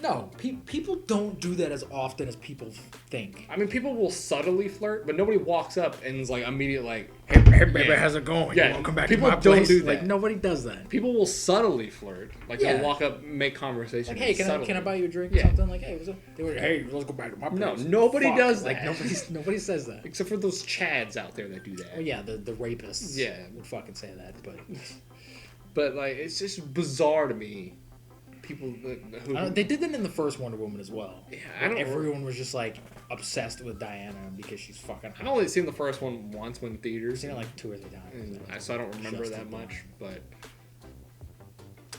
Speaker 2: No, people don't do that as often as people think.
Speaker 1: I mean, people will subtly flirt, but nobody walks up and is like immediately like,
Speaker 2: "Hey baby, how's it going?
Speaker 1: Yeah,
Speaker 2: you want to come back
Speaker 1: people
Speaker 2: to my place?"
Speaker 1: Do that.
Speaker 2: Like nobody does that.
Speaker 1: People will subtly flirt, like they'll walk up, make conversation.
Speaker 2: Like, hey, can I buy you a drink or something? Like, hey, what's up? They were, hey, let's go back to my place.
Speaker 1: No, nobody does that.
Speaker 2: Like nobody says that
Speaker 1: except for those chads out there that do that.
Speaker 2: Oh yeah, the rapists.
Speaker 1: Yeah,
Speaker 2: would fucking say that,
Speaker 1: but like it's just bizarre to me. People
Speaker 2: they did that in the first Wonder Woman as well.
Speaker 1: Yeah,
Speaker 2: everyone was just like obsessed with Diana because she's fucking hot.
Speaker 1: I've only seen the first one once when in theaters.
Speaker 2: I've seen it like 2 or 3 times.
Speaker 1: So I don't remember that much. But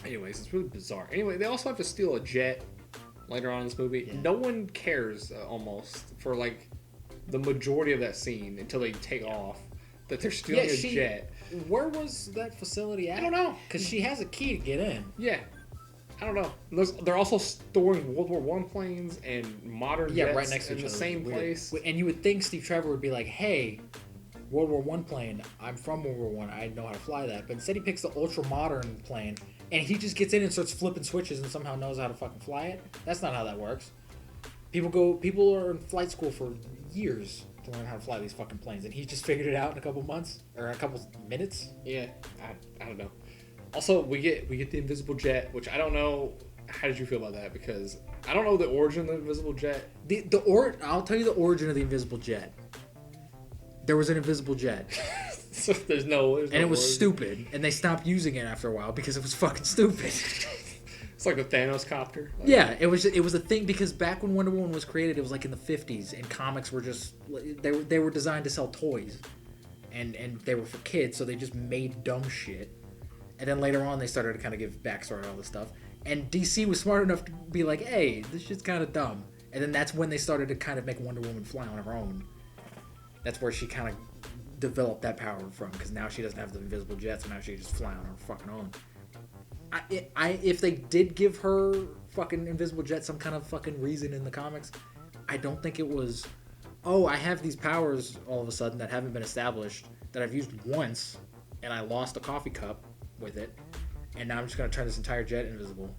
Speaker 1: anyways, it's really bizarre. Anyway, they also have to steal a jet later on in this movie.
Speaker 2: Yeah.
Speaker 1: No one cares almost for like the majority of that scene until they take off that they're stealing a jet.
Speaker 2: Where was that facility at?
Speaker 1: I don't know.
Speaker 2: Because she has a key to get in.
Speaker 1: Yeah. I don't know. They're also storing World War One planes and modern jets
Speaker 2: right next to
Speaker 1: in
Speaker 2: each
Speaker 1: the
Speaker 2: other.
Speaker 1: same place.
Speaker 2: And you would think Steve Trevor would be like, hey, World War One plane, I'm from World War One, I know how to fly that. But instead he picks the ultra modern plane and he just gets in and starts flipping switches and somehow knows how to fucking fly it. That's not how that works. People are in flight school for years to learn how to fly these fucking planes, and he just figured it out in a couple months or in a couple minutes.
Speaker 1: Yeah, I don't know. Also, we get the invisible jet, which I don't know. How did you feel about that? Because I don't know the origin of the invisible jet.
Speaker 2: I'll tell you the origin of the invisible jet. There was an invisible jet.
Speaker 1: So there's no
Speaker 2: And it was
Speaker 1: origin.
Speaker 2: stupid, and they stopped using it after a while because it was fucking stupid.
Speaker 1: It's like the Thanos copter. Like,
Speaker 2: Yeah, it was a thing because back when Wonder Woman was created, it was like in the 50s, and comics were just they were designed to sell toys, and they were for kids, so they just made dumb shit. And then later on, they started to kind of give backstory and all this stuff. And DC was smart enough to be like, hey, this shit's kind of dumb. And then that's when they started to kind of make Wonder Woman fly on her own. That's where she kind of developed that power from, because now she doesn't have the invisible jet, so now she can just fly on her fucking own. If they did give her fucking invisible jet some kind of fucking reason in the comics, I don't think it was, oh, I have these powers all of a sudden that haven't been established, that I've used once, and I lost a coffee cup with it, and now I'm just going to turn this entire jet invisible.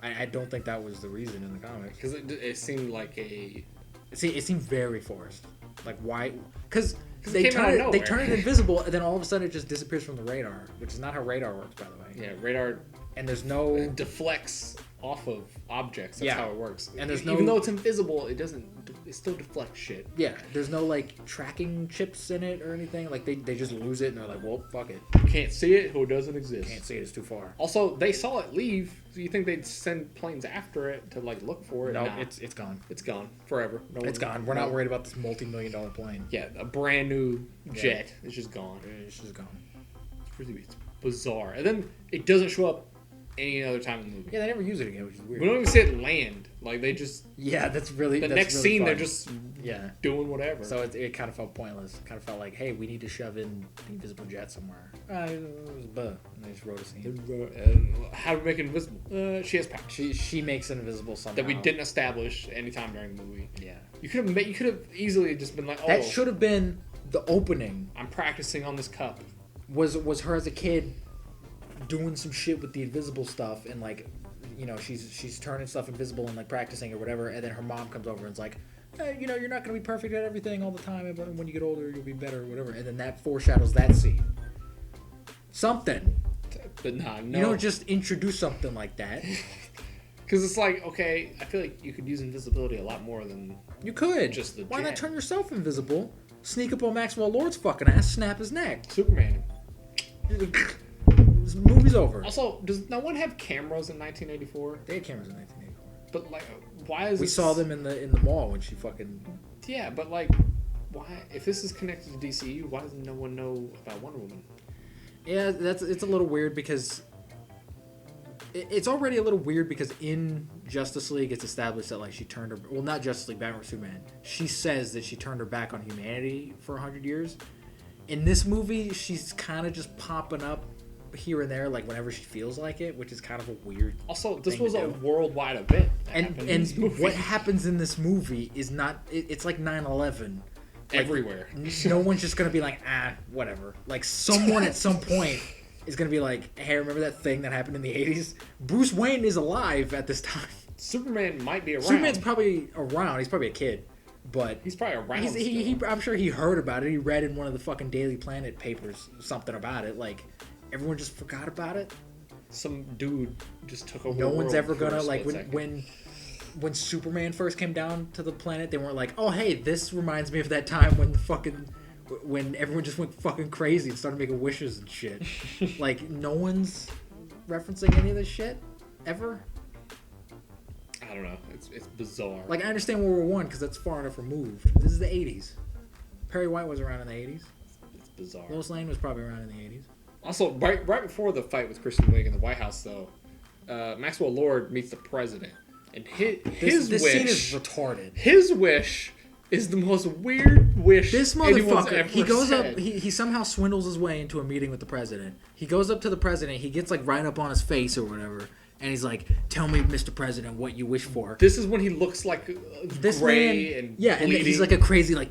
Speaker 2: I don't think that was the reason in the comics.
Speaker 1: Because it seemed like a...
Speaker 2: It seemed very forced. Like, why? Because
Speaker 1: it
Speaker 2: they
Speaker 1: came out of
Speaker 2: they
Speaker 1: nowhere.
Speaker 2: turn it invisible, and then all of a sudden it just disappears from the radar, which is not how radar works, by the way.
Speaker 1: Yeah, radar
Speaker 2: And there's no...
Speaker 1: deflects off of objects. That's
Speaker 2: Yeah.
Speaker 1: how it works.
Speaker 2: And there's
Speaker 1: Even
Speaker 2: no-
Speaker 1: though it's invisible, it doesn't... It still deflects shit.
Speaker 2: Yeah, there's no, like, tracking chips in it or anything. Like, they just lose it, and they're like, well, fuck it.
Speaker 1: You can't see it, who doesn't exist.
Speaker 2: Can't see it, it's too far.
Speaker 1: Also, they saw it leave, so you think they'd send planes after it to, like, look for it?
Speaker 2: No,
Speaker 1: Nah.
Speaker 2: it's gone.
Speaker 1: It's gone. Forever. No
Speaker 2: It's
Speaker 1: one-
Speaker 2: gone. We're not worried about this multi-million-dollar plane.
Speaker 1: Yeah, a brand new jet is just gone.
Speaker 2: It's just gone.
Speaker 1: It's bizarre. And then it doesn't show up any other time in the movie.
Speaker 2: Yeah, they never use it again, which is weird.
Speaker 1: We don't even see it land. Like, they just...
Speaker 2: Yeah, that's really...
Speaker 1: The
Speaker 2: that's
Speaker 1: next
Speaker 2: really
Speaker 1: scene,
Speaker 2: fun.
Speaker 1: they're just
Speaker 2: Yeah.
Speaker 1: doing whatever.
Speaker 2: So it kind of felt pointless. Kind of felt like, hey, we need to shove in the invisible jet somewhere. It was buh. And they just wrote a scene.
Speaker 1: How to make it invisible? She has powers
Speaker 2: She makes it invisible somehow.
Speaker 1: that we didn't establish any time during the movie.
Speaker 2: Yeah.
Speaker 1: You could have easily just been like, "Oh,
Speaker 2: That should have been the opening.
Speaker 1: I'm practicing on this cup."
Speaker 2: Was her as a kid doing some shit with the invisible stuff, and like, you know, she's turning stuff invisible and like practicing or whatever, and then her mom comes over and is like, hey, you know, you're not gonna be perfect at everything all the time, but when you get older you'll be better or whatever, and then that foreshadows that scene. Something.
Speaker 1: But nah, no.
Speaker 2: You don't just introduce something like that.
Speaker 1: Because it's like, okay, I feel like you could use invisibility a lot more than...
Speaker 2: You could.
Speaker 1: Just the
Speaker 2: Why not
Speaker 1: jet.
Speaker 2: turn yourself invisible, sneak up on Maxwell Lord's fucking ass, snap his neck.
Speaker 1: Superman.
Speaker 2: This movie's over.
Speaker 1: Also, does no one have cameras in 1984?
Speaker 2: They had cameras in 1984.
Speaker 1: But like, why is
Speaker 2: We
Speaker 1: it...
Speaker 2: saw them in the mall when she fucking...
Speaker 1: Yeah, but like, why? If this is connected to DCEU, why doesn't no one know about Wonder Woman?
Speaker 2: Yeah, it's a little weird because it's already a little weird because in Justice League it's established that like she turned her, well, not Justice League, Batman vs Superman. She says that she turned her back on humanity for 100 years. In this movie, she's kind of just popping up here and there, like whenever she feels like it, which is kind of a weird.
Speaker 1: Also, this
Speaker 2: thing
Speaker 1: was
Speaker 2: to
Speaker 1: a
Speaker 2: do.
Speaker 1: worldwide event. That
Speaker 2: And
Speaker 1: happened in this movie.
Speaker 2: what happens in this movie is not. It's like 9/11.
Speaker 1: Everywhere.
Speaker 2: No one's just gonna be like, whatever. Like someone at some point is gonna be like, hey, remember that thing that happened in the 80s? Bruce Wayne is alive at this time.
Speaker 1: Superman might be around.
Speaker 2: Superman's probably around. He's probably a kid, but
Speaker 1: He's probably around.
Speaker 2: he
Speaker 1: still.
Speaker 2: I'm sure he heard about it. He read in one of the fucking Daily Planet papers something about it. Like everyone just forgot about it.
Speaker 1: Some dude just took over.
Speaker 2: No
Speaker 1: the
Speaker 2: one's
Speaker 1: world
Speaker 2: ever
Speaker 1: for a
Speaker 2: gonna like
Speaker 1: split second.
Speaker 2: when Superman first came down to the planet, they weren't like, oh hey, this reminds me of that time when everyone just went fucking crazy and started making wishes and shit. Like no one's referencing any of this shit ever.
Speaker 1: I don't know. It's bizarre.
Speaker 2: Like I understand World War One because that's far enough removed. This is the 80s. Perry White was around in the 80s.
Speaker 1: It's bizarre.
Speaker 2: Lois Lane was probably around in the 80s.
Speaker 1: Also, right before the fight with Kristen Wiig in the White House, though, Maxwell Lord meets the president. And his
Speaker 2: This
Speaker 1: wish,
Speaker 2: scene is retarded.
Speaker 1: his wish is the most weird wish
Speaker 2: This
Speaker 1: anyone's
Speaker 2: motherfucker,
Speaker 1: ever
Speaker 2: he goes
Speaker 1: said.
Speaker 2: up, he somehow swindles his way into a meeting with the president. He goes up to the president, he gets like right up on his face or whatever, and he's like, "Tell me, Mr. President, what you wish for."
Speaker 1: This is when he looks like
Speaker 2: This
Speaker 1: gray
Speaker 2: man,
Speaker 1: and
Speaker 2: yeah, and
Speaker 1: bleeding.
Speaker 2: he's like a crazy like,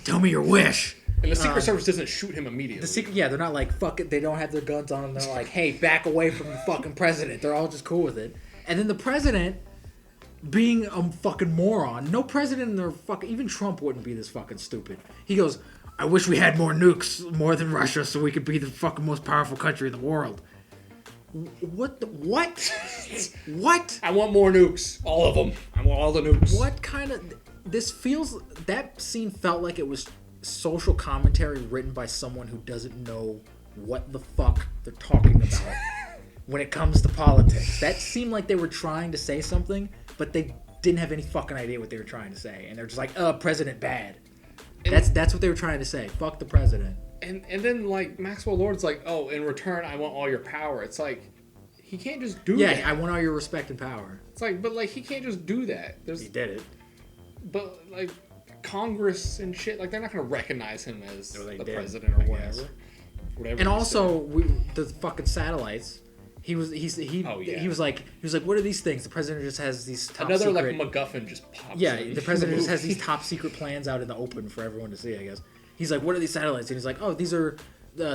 Speaker 2: "Tell me your wish."
Speaker 1: And the Secret Service doesn't shoot him immediately.
Speaker 2: The secret, yeah, they're not like fuck it. They don't have their guns on them. They're like, "Hey, back away from the fucking president." They're all just cool with it. And then the president, being a fucking moron, no president in their fucking, even Trump wouldn't be this fucking stupid. He goes, "I wish we had more nukes, more than Russia, so we could be the fucking most powerful country in the world." What? What? What?
Speaker 1: I want more nukes. All of them. I want all the nukes.
Speaker 2: What kind of? This feels. That scene felt like it was social commentary written by someone who doesn't know what the fuck they're talking about when it comes to politics. That seemed like they were trying to say something, but they didn't have any fucking idea what they were trying to say, and they're just like, president bad." That's what they were trying to say. Fuck the president.
Speaker 1: And then like Maxwell Lord's like, "Oh, in return, I want all your power." It's like he can't just do that.
Speaker 2: Yeah, I want all your respect and power.
Speaker 1: It's like, but like he can't just do that.
Speaker 2: He did it.
Speaker 1: But like Congress and shit, like they're not gonna recognize him as
Speaker 2: No, they
Speaker 1: the
Speaker 2: did,
Speaker 1: president or
Speaker 2: I guess.
Speaker 1: whatever. Whatever.
Speaker 2: And
Speaker 1: he
Speaker 2: also, the fucking satellites. He was like, "What are these things?" The president just has these
Speaker 1: said.
Speaker 2: top
Speaker 1: Another
Speaker 2: secret.
Speaker 1: like MacGuffin just pops.
Speaker 2: Yeah,
Speaker 1: in
Speaker 2: the president just has
Speaker 1: movie.
Speaker 2: these top secret plans out in the open for everyone to see, I guess. He's like, "What are these satellites?" And he's like, "Oh, these are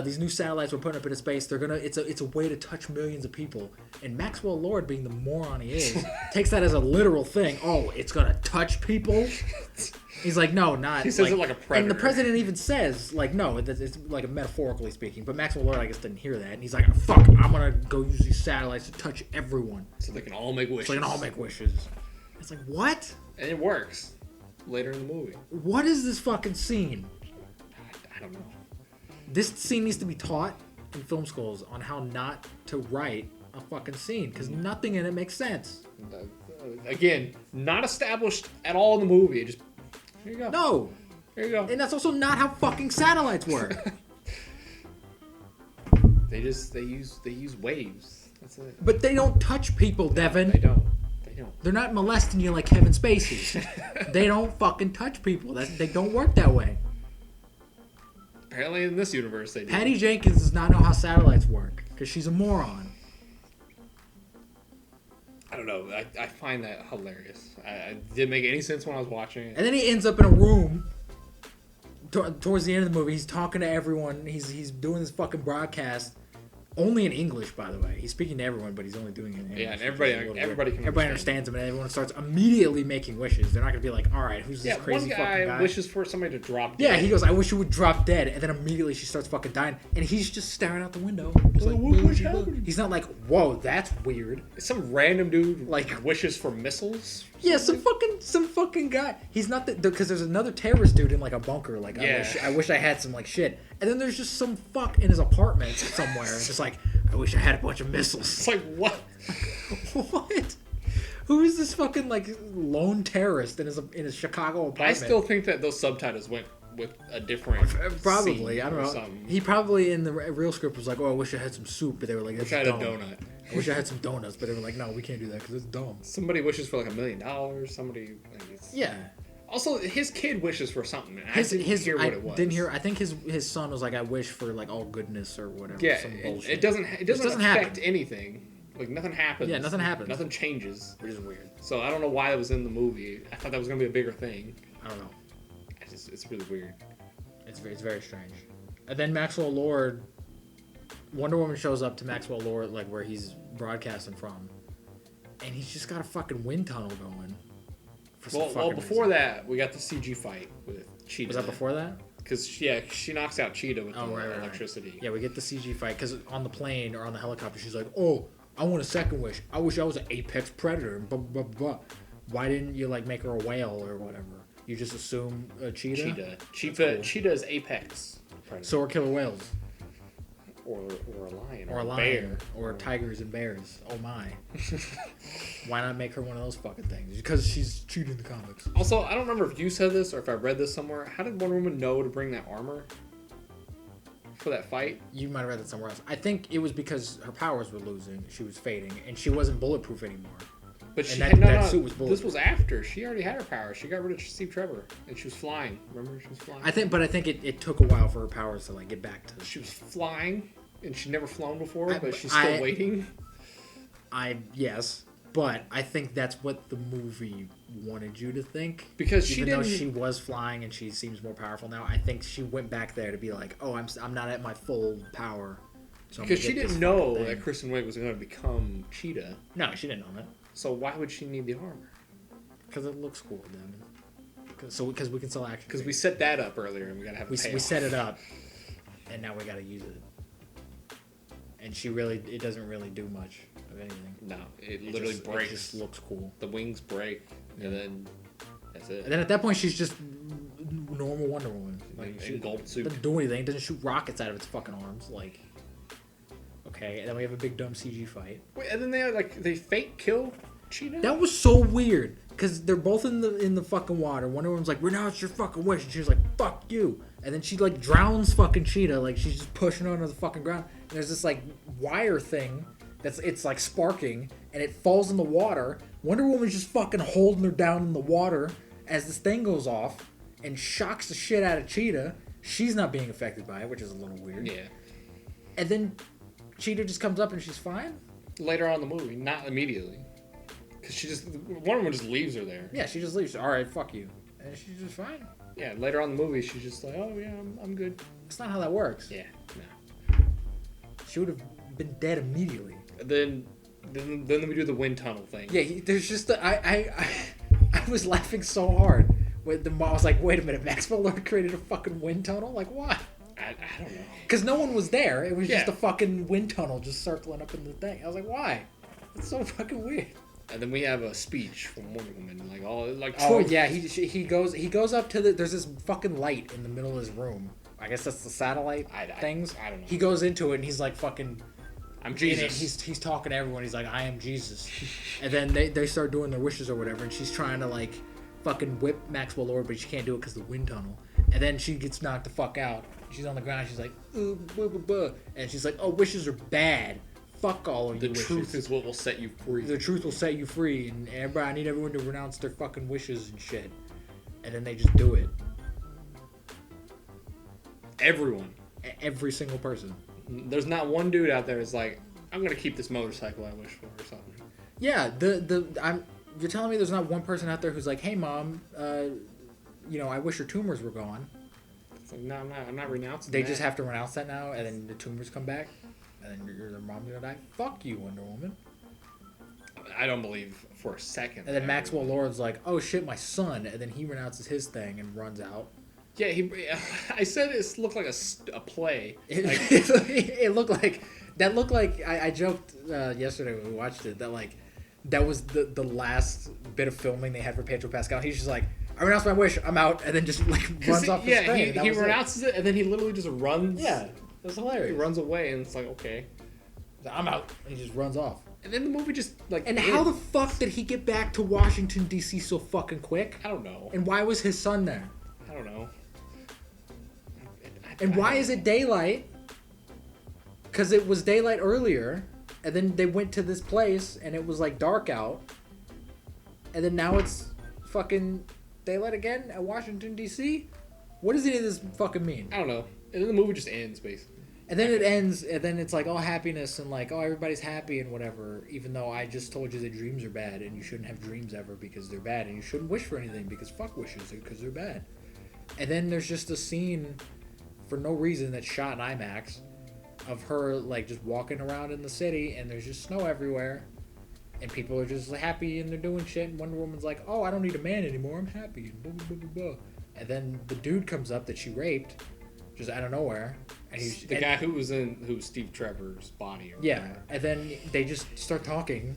Speaker 2: these new satellites we're putting up into space. They're gonna. It's a way to touch millions of people." And Maxwell Lord, being the moron he is, takes that as a literal thing. Oh, it's gonna touch people. He's like, "No, not."
Speaker 1: He says it like a predator.
Speaker 2: And the president even says, like, "No, it's like a metaphorically speaking." But Maxwell Lord, I guess, didn't hear that, and he's like, "Fuck, I'm gonna go use these satellites to touch everyone,
Speaker 1: so they can all make wishes.
Speaker 2: so they can all make wishes." It's like, what?
Speaker 1: And it works later in the movie.
Speaker 2: What is this fucking scene?
Speaker 1: I don't know.
Speaker 2: This scene needs to be taught in film schools on how not to write a fucking scene, because nothing in it makes sense.
Speaker 1: Again, not established at all in the movie. It just here you go.
Speaker 2: No,
Speaker 1: Here you go.
Speaker 2: and that's also not how fucking satellites work.
Speaker 1: They use waves. That's it.
Speaker 2: But they don't touch people, Devin.
Speaker 1: They don't.
Speaker 2: They're not molesting you like Kevin Spacey. They don't fucking touch people. They don't work that way.
Speaker 1: Apparently, in this universe, they do.
Speaker 2: Patty Jenkins does not know how satellites work because she's a moron.
Speaker 1: I don't know. I find that hilarious. I didn't make any sense when I was watching it.
Speaker 2: And then he ends up in a room towards the end of the movie. He's talking to everyone. He's doing this fucking broadcast. Only in English, by the way. He's speaking to everyone, but he's only doing it in English.
Speaker 1: Yeah, and
Speaker 2: Everybody
Speaker 1: everybody
Speaker 2: understands him, and everyone starts immediately making wishes. They're not gonna be like, "All right, who's this crazy
Speaker 1: one
Speaker 2: fucking guy?"
Speaker 1: wishes for somebody to drop.
Speaker 2: Yeah,
Speaker 1: dead.
Speaker 2: he goes, "I wish you would drop dead," and then immediately she starts fucking dying, and he's just staring out the window. Just like,
Speaker 1: what's happening?
Speaker 2: he's not like, "Whoa, that's weird."
Speaker 1: Some random dude
Speaker 2: Like-
Speaker 1: wishes for missiles.
Speaker 2: Yeah, some fucking guy. He's not because there's another terrorist dude in like a bunker. Like,
Speaker 1: Yeah.
Speaker 2: I wish I had some like shit. And then there's just some fuck in his apartment somewhere, and just like, "I wish I had a bunch of missiles."
Speaker 1: It's like what?
Speaker 2: What? Who is this fucking like lone terrorist in his Chicago apartment?
Speaker 1: I still think that those subtitles went with a different.
Speaker 2: Probably,
Speaker 1: scene
Speaker 2: I don't
Speaker 1: or
Speaker 2: know.
Speaker 1: something.
Speaker 2: He probably in the real script was like, "Oh, I wish I had some soup," but they were like, "That's
Speaker 1: Wish I had a
Speaker 2: dumb.
Speaker 1: donut.
Speaker 2: I wish I had some donuts," but they were like, "No, we can't do that because it's dumb."
Speaker 1: Somebody wishes for like $1 million. Somebody. Like, it's...
Speaker 2: Yeah,
Speaker 1: Also, his kid wishes for something. And I
Speaker 2: his
Speaker 1: didn't hear what it was.
Speaker 2: didn't hear. I think his son was like, "I wish for like all goodness or whatever."
Speaker 1: Yeah,
Speaker 2: some
Speaker 1: it
Speaker 2: bullshit.
Speaker 1: doesn't
Speaker 2: doesn't
Speaker 1: affect
Speaker 2: happen.
Speaker 1: anything. Like nothing happens.
Speaker 2: Yeah, nothing happens.
Speaker 1: Nothing changes.
Speaker 2: Which is weird.
Speaker 1: So I don't know why it was in the movie. I thought that was gonna be a bigger thing.
Speaker 2: I don't know.
Speaker 1: It's really weird.
Speaker 2: It's very strange. And then Maxwell Lord, Wonder Woman shows up to Maxwell Lord, like where he's broadcasting from, and he's just got a fucking wind tunnel going. For some
Speaker 1: Well,
Speaker 2: fucking
Speaker 1: before
Speaker 2: reason.
Speaker 1: that, we got the CG fight with Cheetah.
Speaker 2: Was that before that?
Speaker 1: Because she knocks out Cheetah with
Speaker 2: Right.
Speaker 1: electricity.
Speaker 2: Yeah, we get the CG fight because on the plane or on the helicopter, she's like, "Oh, I want a second wish. I wish I was an apex predator." Blah, blah, blah. Why didn't you like make her a whale or whatever? You just assume a cheetah.
Speaker 1: Cheetah is apex predator.
Speaker 2: So are killer whales
Speaker 1: or a lion
Speaker 2: or a lion
Speaker 1: bear
Speaker 2: or tigers and bears. Oh my! Why not make her one of those fucking things? Because she's cheating in the comics.
Speaker 1: Also, I don't remember if you said this or if I read this somewhere. How did Wonder Woman know to bring that armor for that fight?
Speaker 2: You might have read that somewhere else. I think it was because her powers were losing. She was fading, and she wasn't bulletproof anymore.
Speaker 1: But she
Speaker 2: and
Speaker 1: had,
Speaker 2: suit was
Speaker 1: this
Speaker 2: bulletproof.
Speaker 1: was after. She already had her power. She got rid of Steve Trevor. And she was flying. Remember? She was flying.
Speaker 2: I think it took a while for her powers to like get back to.
Speaker 1: She was flying. And she'd never flown before, but she's
Speaker 2: I-
Speaker 1: still waiting.
Speaker 2: Yes, but I think that's what the movie wanted you to think.
Speaker 1: Because she
Speaker 2: even though
Speaker 1: didn't-
Speaker 2: she was flying and she seems more powerful now, I think she went back there to be like, oh, I'm not at my full power. So I'm
Speaker 1: Because
Speaker 2: gonna
Speaker 1: she
Speaker 2: get
Speaker 1: didn't
Speaker 2: this
Speaker 1: know
Speaker 2: fucking
Speaker 1: that
Speaker 2: thing.
Speaker 1: Kristen Wiig was going to become Cheetah.
Speaker 2: No, she didn't know that.
Speaker 1: So why would she need the armor?
Speaker 2: Because it looks cool, Devin. Because we can sell action.
Speaker 1: Because we set that up earlier and we got to have a
Speaker 2: we
Speaker 1: payoff.
Speaker 2: set it up, and now we got to use it. And it doesn't really do much of anything.
Speaker 1: No, it literally breaks.
Speaker 2: It just looks cool.
Speaker 1: The wings break, and then that's it.
Speaker 2: And then at that point, she's just normal Wonder Woman.
Speaker 1: Like,
Speaker 2: she
Speaker 1: in gold suit.
Speaker 2: doesn't do anything. Doesn't shoot rockets out of its fucking arms. Like, okay. And then we have a big dumb CG fight.
Speaker 1: Wait, and then they fake kill Cheetah?
Speaker 2: That was so weird because they're both in the fucking water. Wonder Woman's like, "Renounce your fucking wish," and she's like, "Fuck you." And then she like drowns fucking Cheetah. Like she's just pushing her onto the fucking ground. And there's this like wire thing it's like sparking, and it falls in the water. Wonder Woman's just fucking holding her down in the water as this thing goes off and shocks the shit out of Cheetah. She's not being affected by it, which is a little weird.
Speaker 1: Yeah.
Speaker 2: And then Cheetah just comes up and she's fine.
Speaker 1: Later on in the movie, not immediately. Because Wonder Woman just leaves her there.
Speaker 2: Yeah, she just leaves. All right, fuck you, and she's just fine.
Speaker 1: Yeah, later on in the movie, she's just like, oh yeah, I'm good.
Speaker 2: That's not how that works.
Speaker 1: Yeah, no.
Speaker 2: She would have been dead immediately.
Speaker 1: Then we do the wind tunnel thing.
Speaker 2: Yeah, there's just I was laughing so hard when the mom was like, "Wait a minute, Maxwell Lord created a fucking wind tunnel? Like why?"
Speaker 1: I don't know.
Speaker 2: Because no one was there. It was just
Speaker 1: Yeah.
Speaker 2: a fucking wind tunnel just circling up in the thing. I was like, "Why?" It's so fucking weird.
Speaker 1: And then we have a speech from Wonder Woman,
Speaker 2: Oh yeah, he goes up to there's this fucking light in the middle of his room. I guess that's the satellite things.
Speaker 1: I don't know.
Speaker 2: He goes into it and he's like fucking.
Speaker 1: I'm Jesus.
Speaker 2: He's talking to everyone. He's like, I am Jesus. And then they start doing their wishes or whatever, and she's trying to like fucking whip Maxwell Lord, but she can't do it because of the wind tunnel. And then she gets knocked the fuck out. She's on the ground. She's like, ooh, buh, buh, buh. And she's like, oh, wishes are bad. Fuck all of
Speaker 1: The
Speaker 2: you wishes.
Speaker 1: truth is what will set you free.
Speaker 2: The truth will set you free, and everybody, I need everyone to renounce their fucking wishes and shit. And then they just do it.
Speaker 1: Everyone.
Speaker 2: Every single person.
Speaker 1: There's not one dude out there that's like, I'm gonna keep this motorcycle I wish for or something.
Speaker 2: Yeah, you're telling me there's not one person out there who's like, hey mom, I wish your tumors were gone.
Speaker 1: It's like, no, I'm not renouncing
Speaker 2: They
Speaker 1: that.
Speaker 2: just have to renounce that now, and then the tumors come back, and then their mom's gonna die. Fuck you, Wonder Woman.
Speaker 1: I don't believe for a second.
Speaker 2: And then Maxwell Lord's like, oh shit, my son, and then he renounces his thing and runs out.
Speaker 1: Yeah, I said it looked like a play.
Speaker 2: It looked like I joked yesterday when we watched it that was the last bit of filming they had for Pedro Pascal. He's just like, I renounce my wish, I'm out, and then just like runs off the screen.
Speaker 1: He renounces it, and then he literally just runs.
Speaker 2: Yeah, that's hilarious.
Speaker 1: He runs away, and it's like, okay,
Speaker 2: I'm out, and he just runs off.
Speaker 1: and then the movie just like.
Speaker 2: And how the fuck did he get back to Washington D.C. so fucking quick?
Speaker 1: I don't know.
Speaker 2: And why was his son there?
Speaker 1: I don't know.
Speaker 2: And why is it daylight? Because it was daylight earlier, and then they went to this place, and it was like dark out, and then now it's fucking daylight again at Washington D.C. What does any of this fucking mean?
Speaker 1: I don't know. And then the movie just ends basically.
Speaker 2: And then it ends, and then it's like all happiness and like, oh, everybody's happy and whatever. Even though I just told you that dreams are bad, and you shouldn't have dreams ever because they're bad, and you shouldn't wish for anything because fuck wishes because they're bad. And then there's just a scene for no reason that's shot in IMAX of her like just walking around in the city, and there's just snow everywhere, and people are just happy and they're doing shit, and Wonder Woman's like, oh, I don't need a man anymore, I'm happy, and blah, blah, blah, blah. And then the dude comes up that she raped just out of nowhere, and he's
Speaker 1: The guy who was Steve Trevor's body. Or
Speaker 2: yeah,
Speaker 1: whatever.
Speaker 2: and then they just start talking,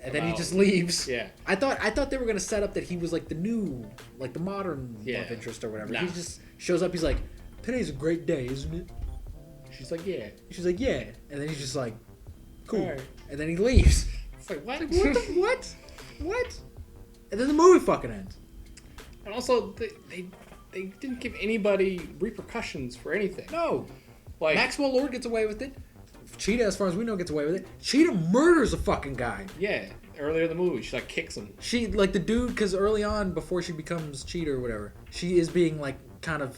Speaker 2: and then he
Speaker 1: About-
Speaker 2: just leaves.
Speaker 1: Yeah.
Speaker 2: I thought they were gonna set up that he was like the new, like the modern
Speaker 1: Yeah.
Speaker 2: love interest or whatever.
Speaker 1: Nah.
Speaker 2: He just shows up. He's like, "Today's a great day, isn't it?"
Speaker 1: She's like, yeah.
Speaker 2: She's like, "Yeah," and then he's just like, "Cool,"
Speaker 1: Alright.
Speaker 2: and then he leaves.
Speaker 1: It's like, what?
Speaker 2: What? What? And then the movie fucking ends.
Speaker 1: And also, they didn't give anybody repercussions for anything.
Speaker 2: No,
Speaker 1: Like,
Speaker 2: Maxwell Lord gets away with it. Cheetah, as far as we know, gets away with it. Cheetah murders a fucking guy.
Speaker 1: yeah. earlier in the movie. She like kicks him.
Speaker 2: She like the dude because early on before she becomes cheater or whatever, she is being like kind of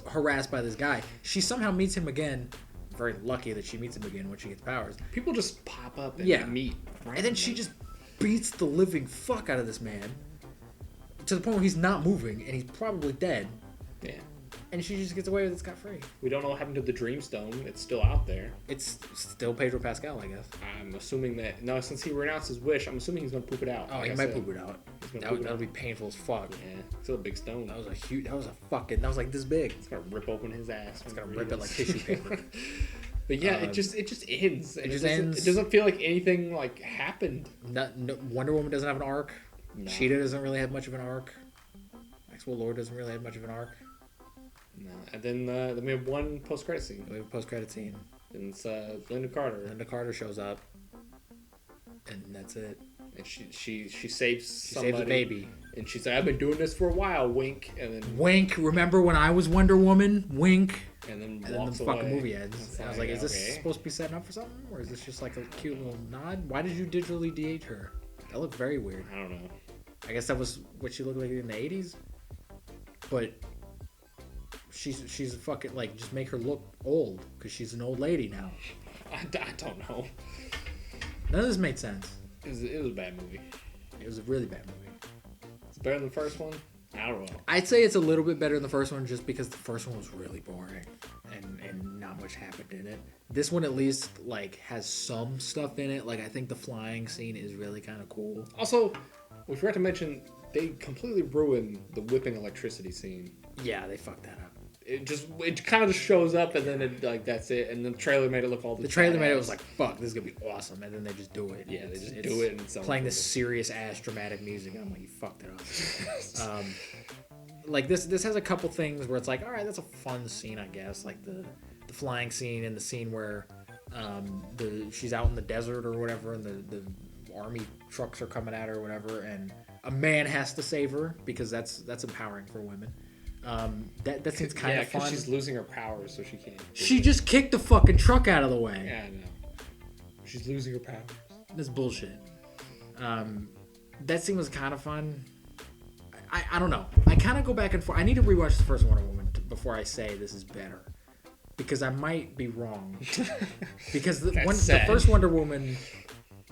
Speaker 2: harassed by this guy. She somehow meets him again. Very lucky that she meets him again when she gets powers.
Speaker 1: People just pop up and meet.
Speaker 2: And then she just beats the living fuck out of this man to the point where he's not moving and he's probably dead.
Speaker 1: Yeah.
Speaker 2: And she just gets away with it scot-free.
Speaker 1: We don't know what happened to the Dreamstone. It's still out there.
Speaker 2: It's still Pedro Pascal, I guess.
Speaker 1: I'm assuming that... No, since he renounced his wish, I'm assuming he's going to poop it out.
Speaker 2: Oh, he might poop it out. That'll be painful as fuck.
Speaker 1: Yeah. It's still a big stone.
Speaker 2: That was like this big.
Speaker 1: It's going to rip open his ass.
Speaker 2: It's going to rip it like tissue paper.
Speaker 1: But yeah, it just ends.
Speaker 2: It just ends.
Speaker 1: It doesn't feel like anything like happened.
Speaker 2: No, Wonder Woman doesn't have an arc.
Speaker 1: No.
Speaker 2: Cheetah doesn't really have much of an arc. Maxwell Lord doesn't really have much of an arc.
Speaker 1: No. And then we have one post-credit scene.
Speaker 2: We have a post-credit scene.
Speaker 1: And it's Linda Carter.
Speaker 2: Linda Carter shows up. And that's it.
Speaker 1: And she saves somebody.
Speaker 2: Saves a baby.
Speaker 1: And she's like, I've been doing this for a while, wink. And then...
Speaker 2: Wink. Remember when I was Wonder Woman? Wink.
Speaker 1: And then
Speaker 2: the fucking movie ends. I was like, is this
Speaker 1: okay.
Speaker 2: supposed to be setting up for something? Or is this just like a cute little nod? Why did you digitally de-age her? That looked very weird.
Speaker 1: I don't know.
Speaker 2: I guess that was what she looked like in the 80s. But she's a fucking, like, just make her look old. Because she's an old lady now.
Speaker 1: I don't know.
Speaker 2: None of this made sense.
Speaker 1: It was a bad movie.
Speaker 2: It was a really bad movie.
Speaker 1: It's better than the first one? I don't know.
Speaker 2: I'd say it's a little bit better than the first one just because the first one was really boring and not much happened in it. This one at least like has some stuff in it. Like I think the flying scene is really kind of cool.
Speaker 1: Also, we forgot to mention they completely ruined the whipping electricity scene.
Speaker 2: Yeah, they fucked that up.
Speaker 1: It kind of just shows up and then it like that's it. And the trailer made it look all
Speaker 2: the trailer made it was like fuck, this is gonna be awesome, and then they just do it.
Speaker 1: Yeah, they just do it and it's
Speaker 2: playing this serious ass dramatic music. And I'm like, you fucked it up. Like this has a couple things where it's like, all right, that's a fun scene, I guess. Like the flying scene and the scene where she's out in the desert or whatever, and the army trucks are coming at her or whatever, and a man has to save her because that's empowering for women. That seems kind of fun.
Speaker 1: Yeah, she's losing her powers, so she can't.
Speaker 2: She just kicked the fucking truck out of the way.
Speaker 1: Yeah, I know. She's losing her powers.
Speaker 2: That's bullshit. That scene was kind of fun. I don't know. I kind of go back and forth. I need to rewatch the first Wonder Woman before I say this is better. Because I might be wrong. Because the first Wonder Woman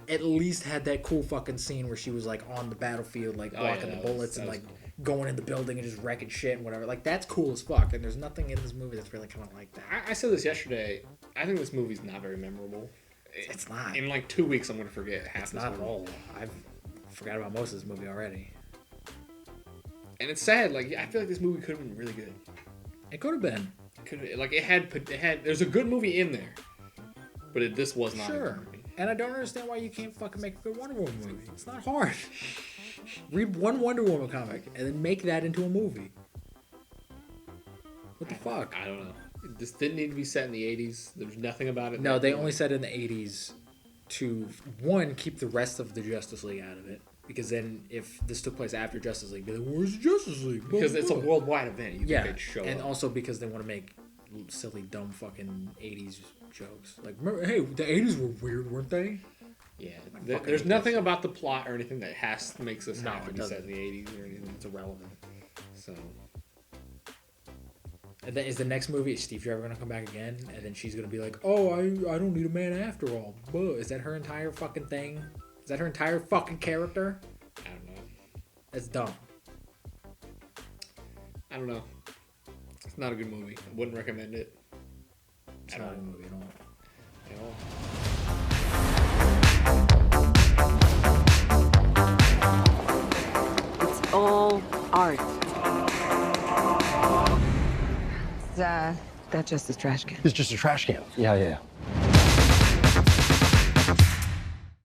Speaker 2: at least had that cool fucking scene where she was like on the battlefield, like blocking the bullets and like going in the building and just wrecking shit and whatever. Like that's cool as fuck. And there's nothing in this movie that's really kind of like that.
Speaker 1: I said this yesterday. I think this movie's not very memorable.
Speaker 2: It's not.
Speaker 1: In like 2 weeks, I'm gonna forget half.
Speaker 2: It's not at all. I've forgot about most of this movie already.
Speaker 1: And it's sad. Like I feel like this movie could have been really good.
Speaker 2: It could have been.
Speaker 1: It had. There's a good movie in there, but this was not.
Speaker 2: Sure. And I don't understand why you can't fucking make a good Wonder Woman movie. It's not hard. Read one Wonder Woman comic and then make that into a movie. What the fuck?
Speaker 1: I don't know. This didn't need to be set in the 80s. There's nothing about it.
Speaker 2: No, they only set it in the 80s to, one, keep the rest of the Justice League out of it. Because then if this took place after Justice League, they'd be like, where's the Justice League?
Speaker 1: Because it's a worldwide event. You think they'd show
Speaker 2: and
Speaker 1: up.
Speaker 2: Also because they want to make silly, dumb fucking 80s jokes. Like, remember, hey, the 80s were weird, weren't they?
Speaker 1: Yeah. There's nothing about the plot or anything that makes this have to be set in the 80s or anything.
Speaker 2: It's irrelevant.
Speaker 1: So...
Speaker 2: And then is the next movie, is Steve Trevor going to come back again? And then she's going to be like, oh, I don't need a man after all. But is that her entire fucking thing? Is that her entire fucking character?
Speaker 1: I don't know.
Speaker 2: That's dumb.
Speaker 1: I don't know. It's not a good movie. I wouldn't recommend it.
Speaker 2: It's not a movie at all.
Speaker 3: It's all art. That's just a trash can.
Speaker 5: It's just a trash can. Yeah.